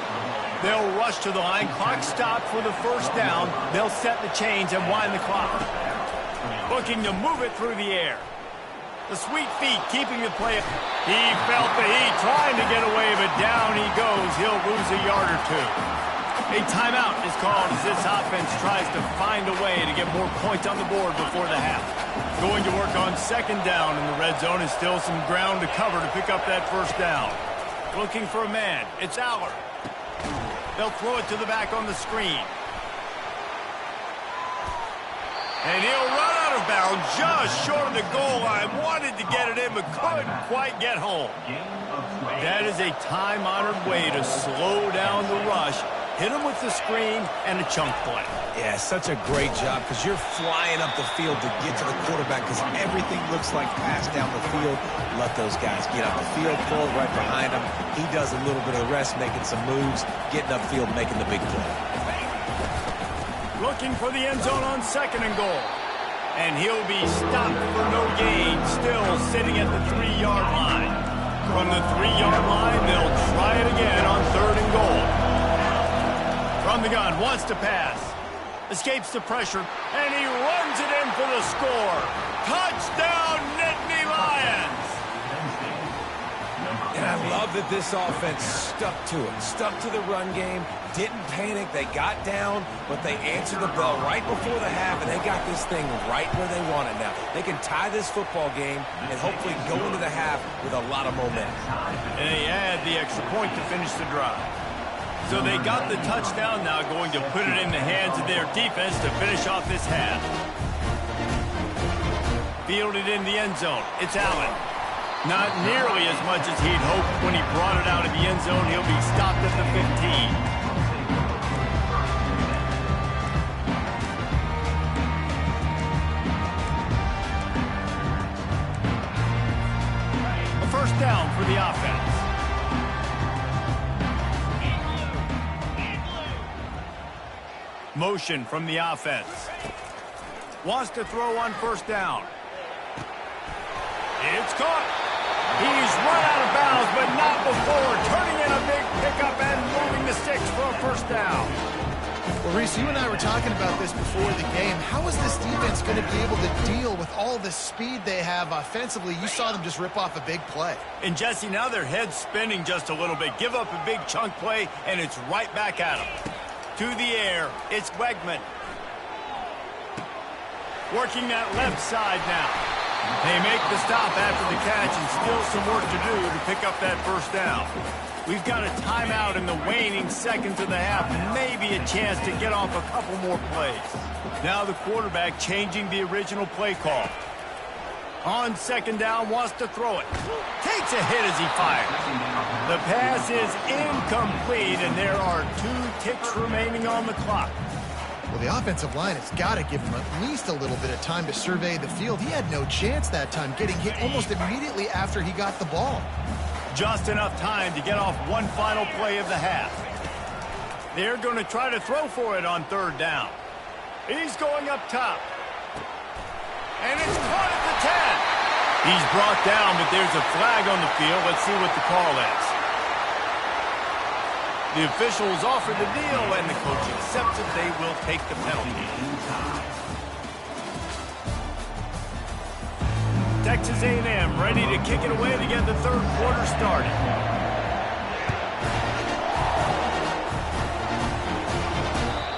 They'll rush to the line. Clock stopped for the first down. They'll set the chains and wind the clock. Looking to move it through the air. The sweet feet keeping the play. He felt the heat trying to get away, but down he goes. He'll lose a yard or two. A timeout is called as this offense tries to find a way to get more points on the board before the half. Going to work on second down in the red zone, and still some ground to cover to pick up that first down. Looking for a man. It's Aller. They'll throw it to the back on the screen. And he'll run out of bounds just short of the goal line. Wanted to get it in, but couldn't quite get home. That is a time-honored way to slow down the rush. Hit him with the screen and a chunk play. Yeah, such a great job because you're flying up the field to get to the quarterback because everything looks like pass down the field. Let those guys get up the field, pull right behind him. He does a little bit of the rest, making some moves, getting upfield, making the big play. Looking for the end zone on second and goal. And he'll be stopped for no gain, still sitting at the 3-yard line. From the 3-yard line, they'll try it again on third and goal. From the gun, wants to pass. Escapes the pressure, and he runs it in for the score. Touchdown, Nittany Lions! And I love that this offense stuck to it. Stuck to the run game, didn't panic. They got down, but they answered the bell right before the half, and they got this thing right where they want it now. They can tie this football game and hopefully go into the half with a lot of momentum. And they add the extra point to finish the drive. So they got the touchdown, now going to put it in the hands of their defense to finish off this half. Fielded in the end zone. It's Allen. Not nearly as much as he'd hoped when he brought it out of the end zone. He'll be stopped at the 15. A first down for the offense. Motion from the offense. Wants to throw on first down. It's caught. He's run out of bounds, but not before. Turning in a big pickup and moving the sticks for a first down. Well, Reese, you and I were talking about this before the game. How is this defense going to be able to deal with all the speed they have offensively? You saw them just rip off a big play. And, Jesse, now their head's spinning just a little bit. Give up a big chunk play, and it's right back at them. To the air, it's Wegman. Working that left side now. They make the stop after the catch, and still some work to do to pick up that first down. We've got a timeout in the waning seconds of the half, maybe a chance to get off a couple more plays. Now the quarterback changing the original play call. On second down, wants to throw it. Takes a hit as he fires. The pass is incomplete, and there are 2 ticks remaining on the clock. Well, the offensive line has got to give him at least a little bit of time to survey the field. He had no chance that time, getting hit almost immediately after he got the ball. Just enough time to get off one final play of the half. They're going to try to throw for it on third down. He's going up top. And it's caught at the 10. He's brought down, but there's a flag on the field. Let's see what the call is. The officials offer the deal, and the coach accepts it. They will take the penalty. Texas A&M ready to kick it away to get the third quarter started.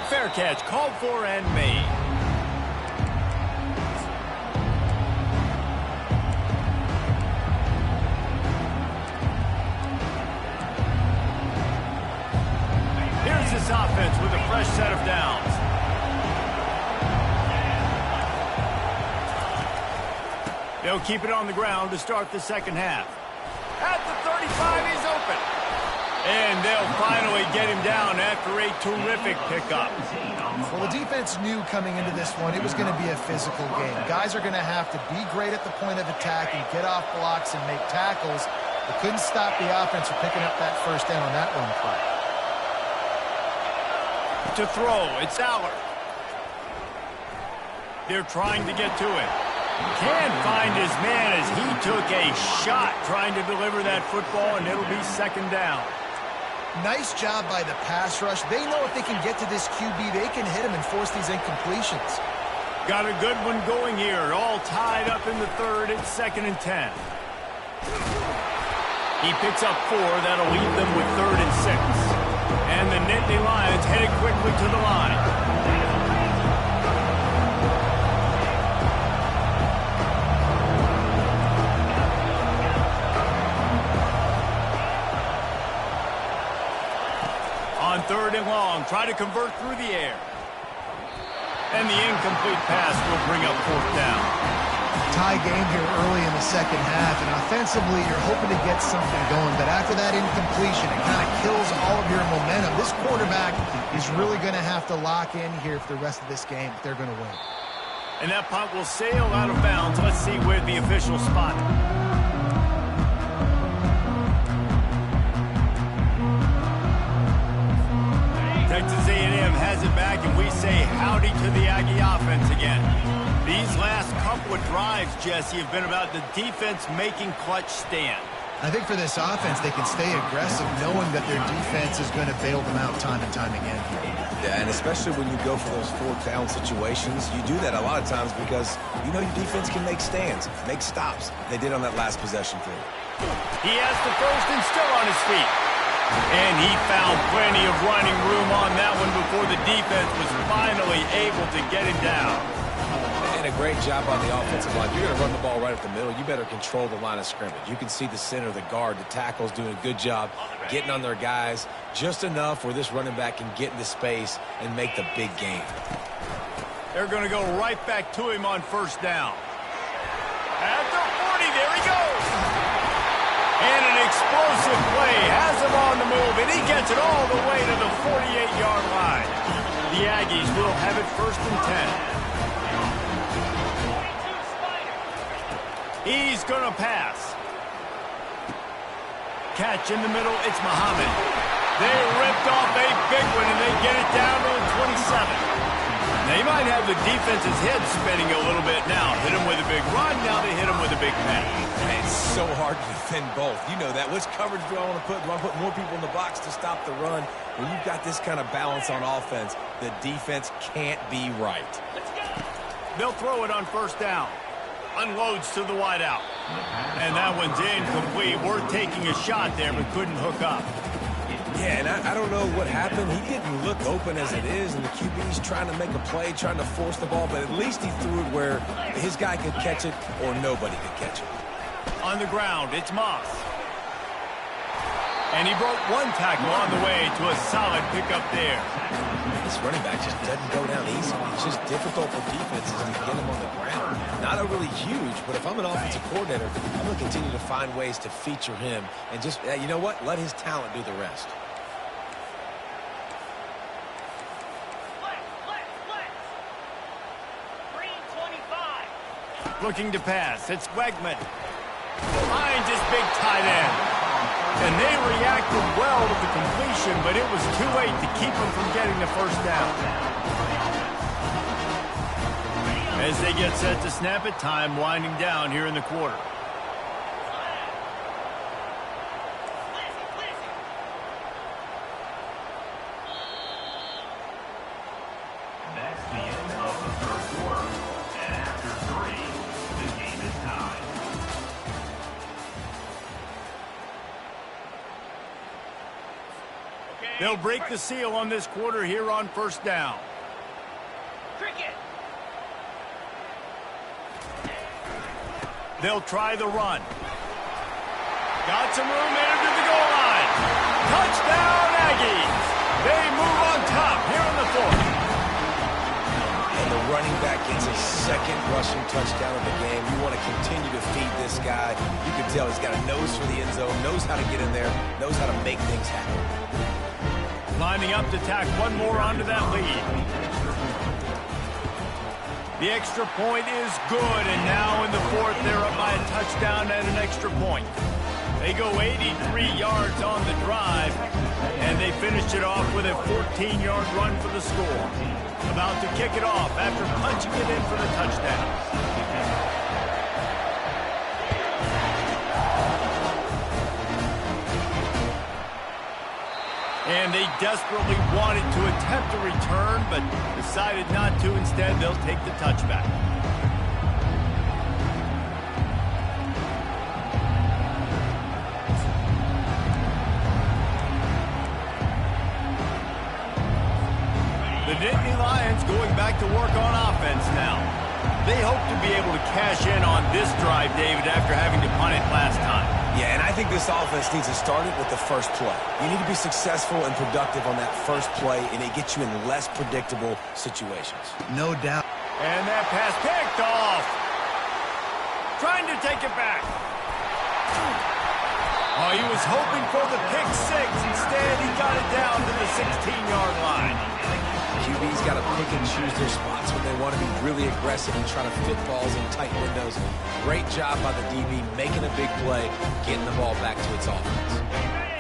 Fair catch called for and made. Here's this offense with a fresh set of downs. They'll keep it on the ground to start the second half. At the 35, he's open. And they'll finally get him down after a terrific pickup. Well, the defense knew coming into this one it was going to be a physical game. Guys are going to have to be great at the point of attack and get off blocks and make tackles. They couldn't stop the offense from picking up that first down on that run play. To throw, it's Allard. They're trying to get to it. Can't find his man as he took a shot trying to deliver that football, and it'll be second down. Nice job by the pass rush. They know if they can get to this QB, they can hit him and force these incompletions. Got a good one going here. All tied up in the third. It's 2nd and 10. He picks up 4. That'll leave them with 3rd and 6. And the Nittany Lions headed quickly to the line. On 3rd and long, try to convert through the air. And the incomplete pass will bring up 4th down. Tie game here early in the second half, and offensively you're hoping to get something going, but after that incompletion, it kind of kills all of your momentum. This quarterback is really going to have to lock in here for the rest of this game if they're going to win. And that punt will sail out of bounds. Let's see where the officials spot it. Texas A&M has it back, and we say howdy to the Aggie offense again. These last couple of drives, Jesse, have been about the defense making clutch stand. I think for this offense, they can stay aggressive knowing that their defense is going to bail them out time and time again. Yeah, and especially when you go for those 4th down situations, you do that a lot of times because you know your defense can make stands, make stops. They did on that last possession for you. He has the first and still on his feet. And he found plenty of running room on that one before the defense was finally able to get him down. And a great job on the offensive line. You're going to run the ball right up the middle. You better control the line of scrimmage. You can see the center, the guard, the tackles doing a good job getting on their guys just enough where this running back can get into space and make the big game. They're going to go right back to him on 1st down. At the 40, there he goes. And an explosive play has him on the move, and he gets it all the way to the 48-yard line. The Aggies will have it 1st and 10. He's going to pass. Catch in the middle, it's Muhammad. They ripped off a big one, and they get it down to the 27. They might have the defense's head spinning a little bit now. Hit him with a big run, now they hit him with a big pass. It's so hard to defend both. You know that. Which coverage do I want to put? Do I put more people in the box to stop the run? When you've got this kind of balance on offense, the defense can't be right. They'll throw it on 1st down. Unloads to the wideout. And that one's incomplete. Worth taking a shot there, but couldn't hook up. Yeah, and I don't know what happened. He didn't look open as it is, and the QB's trying to make a play, trying to force the ball, but at least he threw it where his guy could catch it or nobody could catch it. On the ground, it's Moss. And he broke one tackle on the way to a solid pickup there. This running back just doesn't go down easy. It's just difficult for defenses to get him on the ground. Not a really huge, but if I'm an offensive coordinator, I'm going to continue to find ways to feature him and just, you know what, let his talent do the rest. Looking to pass, it's Wegman. Finds his big tight end. And they reacted well to the completion, but it was too late to keep them from getting the 1st down. As they get set to snap it, time winding down here in the quarter. That's the end of the 3rd quarter. And after 3, the game is tied. They'll break the seal on this quarter here on 1st down. Cricket. They'll try the run. Got some room headed to the goal line. Touchdown, Aggies. They move on top here in the 4th. And the running back gets his second rushing touchdown of the game. You want to continue to feed this guy. You can tell he's got a nose for the end zone, knows how to get in there, knows how to make things happen. Lining up to tack one more onto that lead. The extra point is good, and now in the fourth, they're up by a touchdown and an extra point. They go 83 yards on the drive, and they finished it off with a 14-yard run for the score. About to kick it off after punching it in for the touchdown. And they desperately wanted to attempt a return, but decided not to. Instead, they'll take the touchback. The Nittany Lions going back to work on offense now. They hope to be able to cash in on this drive, David, after having to punt it last time. Yeah, and I think this offense needs to start it with the first play. You need to be successful and productive on that first play, and it gets you in less predictable situations. No doubt. And that pass picked off. Trying to take it back. Oh, he was hoping for the pick six. Instead, he got it down to the 16-yard line. QB's got to pick and choose their spots when they want to be really aggressive and try to fit balls in tight windows. Great job by the DB making a big play, getting the ball back to its offense.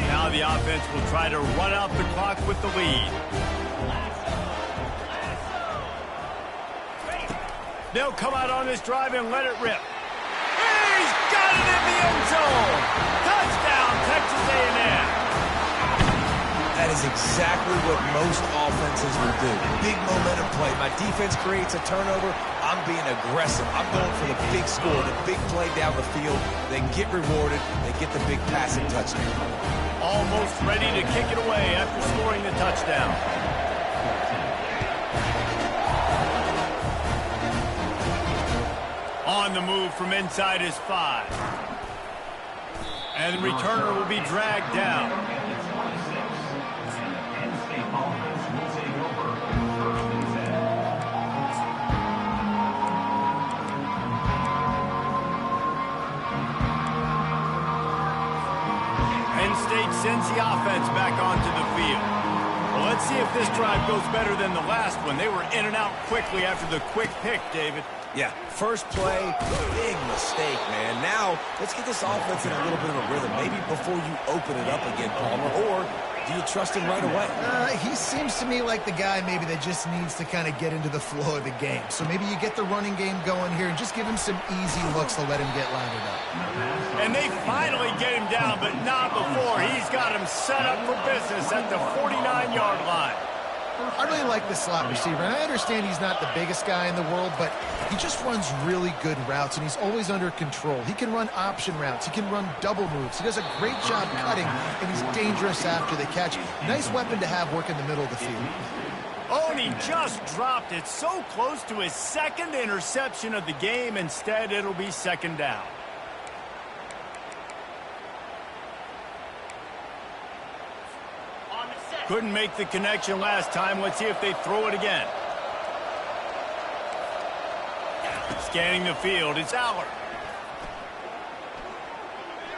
Now the offense will try to run out the clock with the lead. They'll come out on this drive and let it rip. He's got it in the end zone. Touchdown, Texas A&M. That is exactly what most offenses will do. Big momentum play. My defense creates a turnover. I'm being aggressive. I'm going for the big score, the big play down the field. They get rewarded. They get the big passing touchdown. Almost ready to kick it away after scoring the touchdown. On the move from inside his 5. And the returner will be dragged down. Sends the offense back onto the field. Well, let's see if this drive goes better than the last one. They were in and out quickly after the quick pick, David. Yeah, first play, big mistake, man. Now, let's get this offense in a little bit of a rhythm. Maybe before you open it up again, Palmer, or do you trust him right away? He seems to me like the guy maybe that just needs to kind of get into the flow of the game. So maybe you get the running game going here and just give him some easy looks to let him get lathered up. And they finally get him down, but not before. He's got him set up for business at the 49-yard line. I really like the slot receiver, and I understand he's not the biggest guy in the world, but he just runs really good routes, and he's always under control. He can run option routes. He can run double moves. He does a great job cutting, and he's dangerous after the catch. Nice weapon to have work in the middle of the field. Oh, and he just dropped it so close to his second interception of the game. Instead, it'll be second down. Couldn't make the connection last time. Let's see if they throw it again. Scanning the field, it's Aller.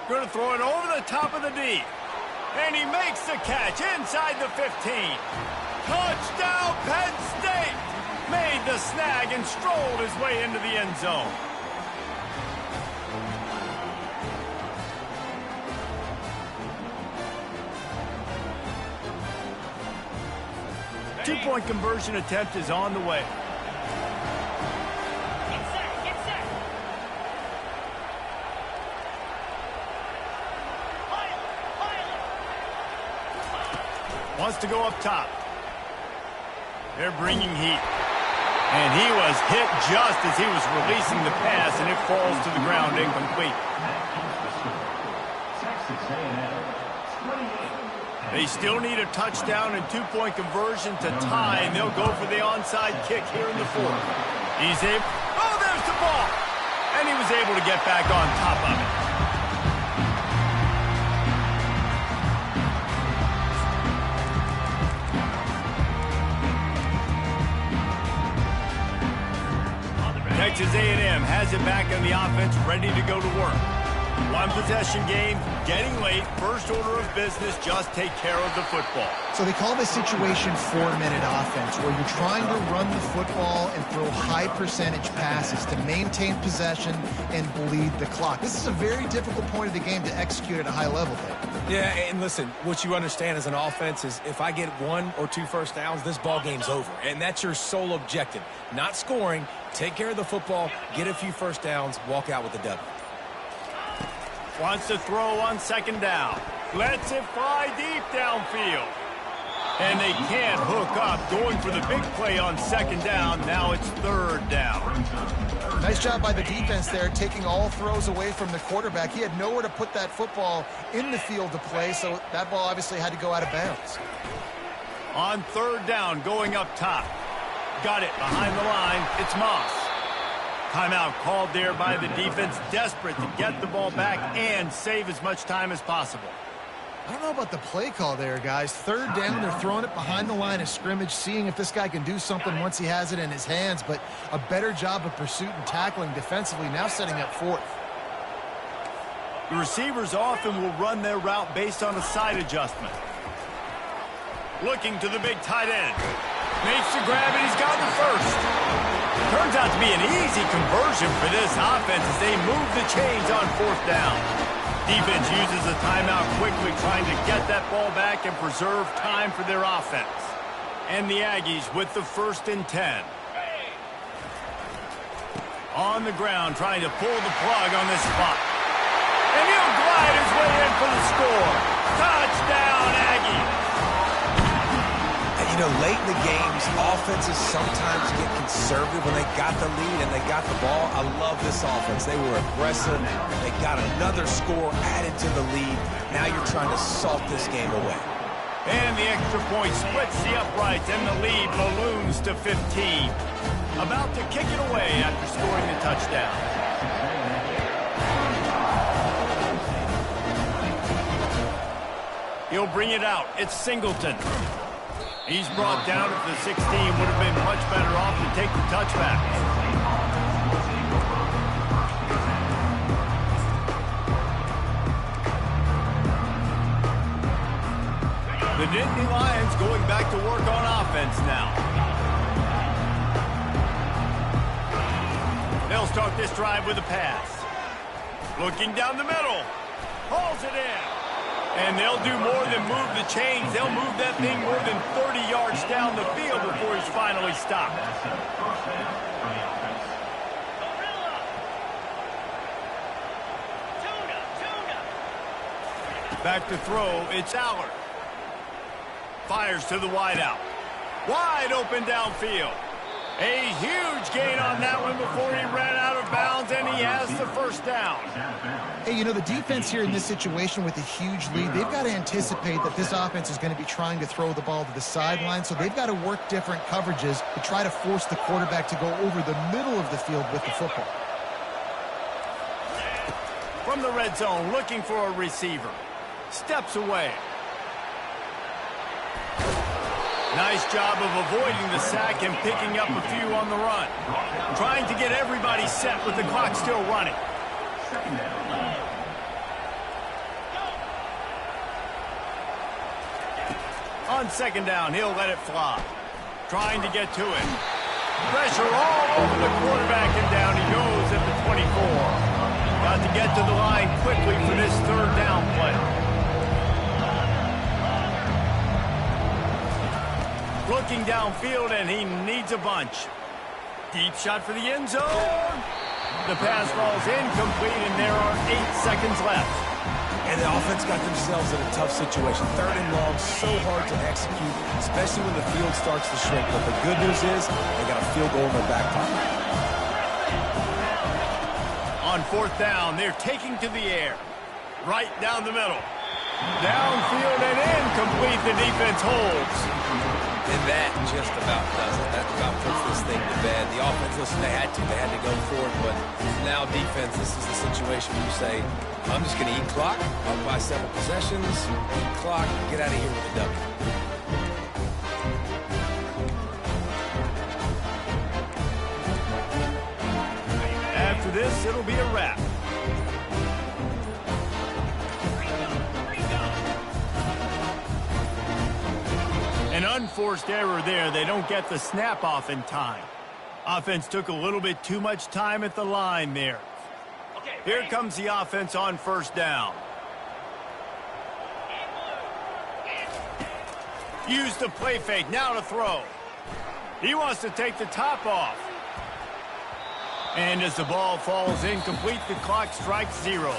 Going to throw it over the top of the D. And he makes the catch inside the 15. Touchdown, Penn State! Made the snag and strolled his way into the end zone. Two-point conversion attempt is on the way. Get set, get set. Wants to go up top. They're bringing heat. And he was hit just as he was releasing the pass, and it falls to the ground incomplete. They still need a touchdown and two-point conversion to tie, and they'll go for the onside kick here in the fourth. He's able... Oh, there's the ball! And he was able to get back on top of it. Texas A&M has it back on the offense, ready to go to work. One possession game, getting late. First order of business, just take care of the football. So they call this situation 4-minute offense, where you're trying to run the football and throw high percentage passes to maintain possession and bleed the clock. This is a very difficult point of the game to execute at a high level there. Yeah, and listen, what you understand as an offense is if I get 1 or 2 first downs, this ball game's over. And that's your sole objective. Not scoring, take care of the football, get a few first downs, walk out with the W. Wants to throw on second down. Lets it fly deep downfield. And they can't hook up. Going for the big play on second down. Now it's third down. Nice job by the defense there, taking all throws away from the quarterback. He had nowhere to put that football in the field to play, so that ball obviously had to go out of bounds. On third down, going up top. Got it behind the line. It's Moss. Timeout called there by the defense, desperate to get the ball back and save as much time as possible. I don't know about the play call there, guys. Third down, they're throwing it behind the line of scrimmage, seeing if this guy can do something once he has it in his hands, but a better job of pursuit and tackling defensively, now setting up fourth. The receivers often will run their route based on a side adjustment. Looking to the big tight end. Makes the grab, and he's got the first. Turns out to be an easy conversion for this offense as they move the chains on fourth down. Defense uses a timeout quickly, trying to get that ball back and preserve time for their offense. And the Aggies with the 1st and 10. On the ground, trying to pull the plug on this spot. And he'll glide his way in for the score. Touchdown, Aggies. You know, late in the games, offenses sometimes get conservative when they got the lead and they got the ball. I love this offense. They were aggressive. They got another score added to the lead. Now you're trying to salt this game away. And the extra point splits the uprights, and the lead balloons to 15. About to kick it away after scoring the touchdown. He'll bring it out. It's Singleton. He's brought down at the 16. Would have been much better off to take the touchback. The Nittany Lions going back to work on offense now. They'll start this drive with a pass. Looking down the middle. Hauls it in. And they'll do more than move the chains. They'll move that thing more than 30 yards down the field before he's finally stopped. Back to throw, it's Allard. Fires to the wideout. Wide open downfield. A huge gain on that one before he ran out of bounds, and he has the first down. Hey, you know, the defense here in this situation with a huge lead, they've got to anticipate that this offense is going to be trying to throw the ball to the sideline, so they've got to work different coverages to try to force the quarterback to go over the middle of the field with the football. From the red zone, looking for a receiver. Steps away. Nice job of avoiding the sack and picking up a few on the run. Trying to get everybody set with the clock still running. On second down, he'll let it fly. Trying to get to it. Pressure all over the quarterback, and down he goes at the 24. Got to get to the line quickly for this third down play. Looking downfield, and he needs a bunch. Deep shot for the end zone. The pass falls incomplete, and there are 8 seconds left. And the offense got themselves in a tough situation. Third and long, so hard to execute, especially when the field starts to shrink. But the good news is they got a field goal in their back pocket. On fourth down, they're taking to the air. Right down the middle. Downfield and incomplete. The defense holds. And that just about does it. That about puts this thing to bed. The offense, listen, they had to go for it, but now defense, this is the situation where you say, I'm just going to eat clock, up by several possessions, eat clock, get out of here with a W. After this, it'll be a wrap. An unforced error there. They don't get the snap off in time. Offense took a little bit too much time at the line there. Here comes the offense on first down. Use the play fake. Now to throw. He wants to take the top off. And as the ball falls incomplete, the clock strikes 0.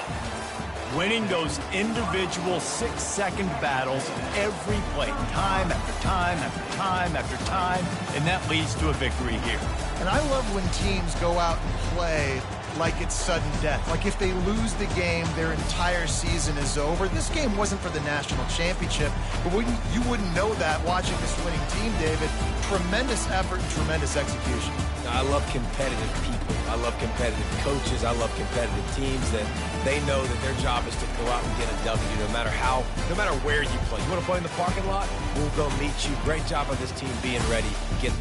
Winning those individual 6-second battles every play, time after time after time after time, and that leads to a victory here. And I love when teams go out and play like it's sudden death. Like if they lose the game, their entire season is over. This game wasn't for the national championship, but you wouldn't know that watching this winning team, David. Tremendous effort, tremendous execution. Now, I love competitive people. I love competitive coaches. I love competitive teams that they know that their job is to go out and get a W no matter where you play. You want to play in the parking lot? We'll go meet you. Great job on this team being ready. Get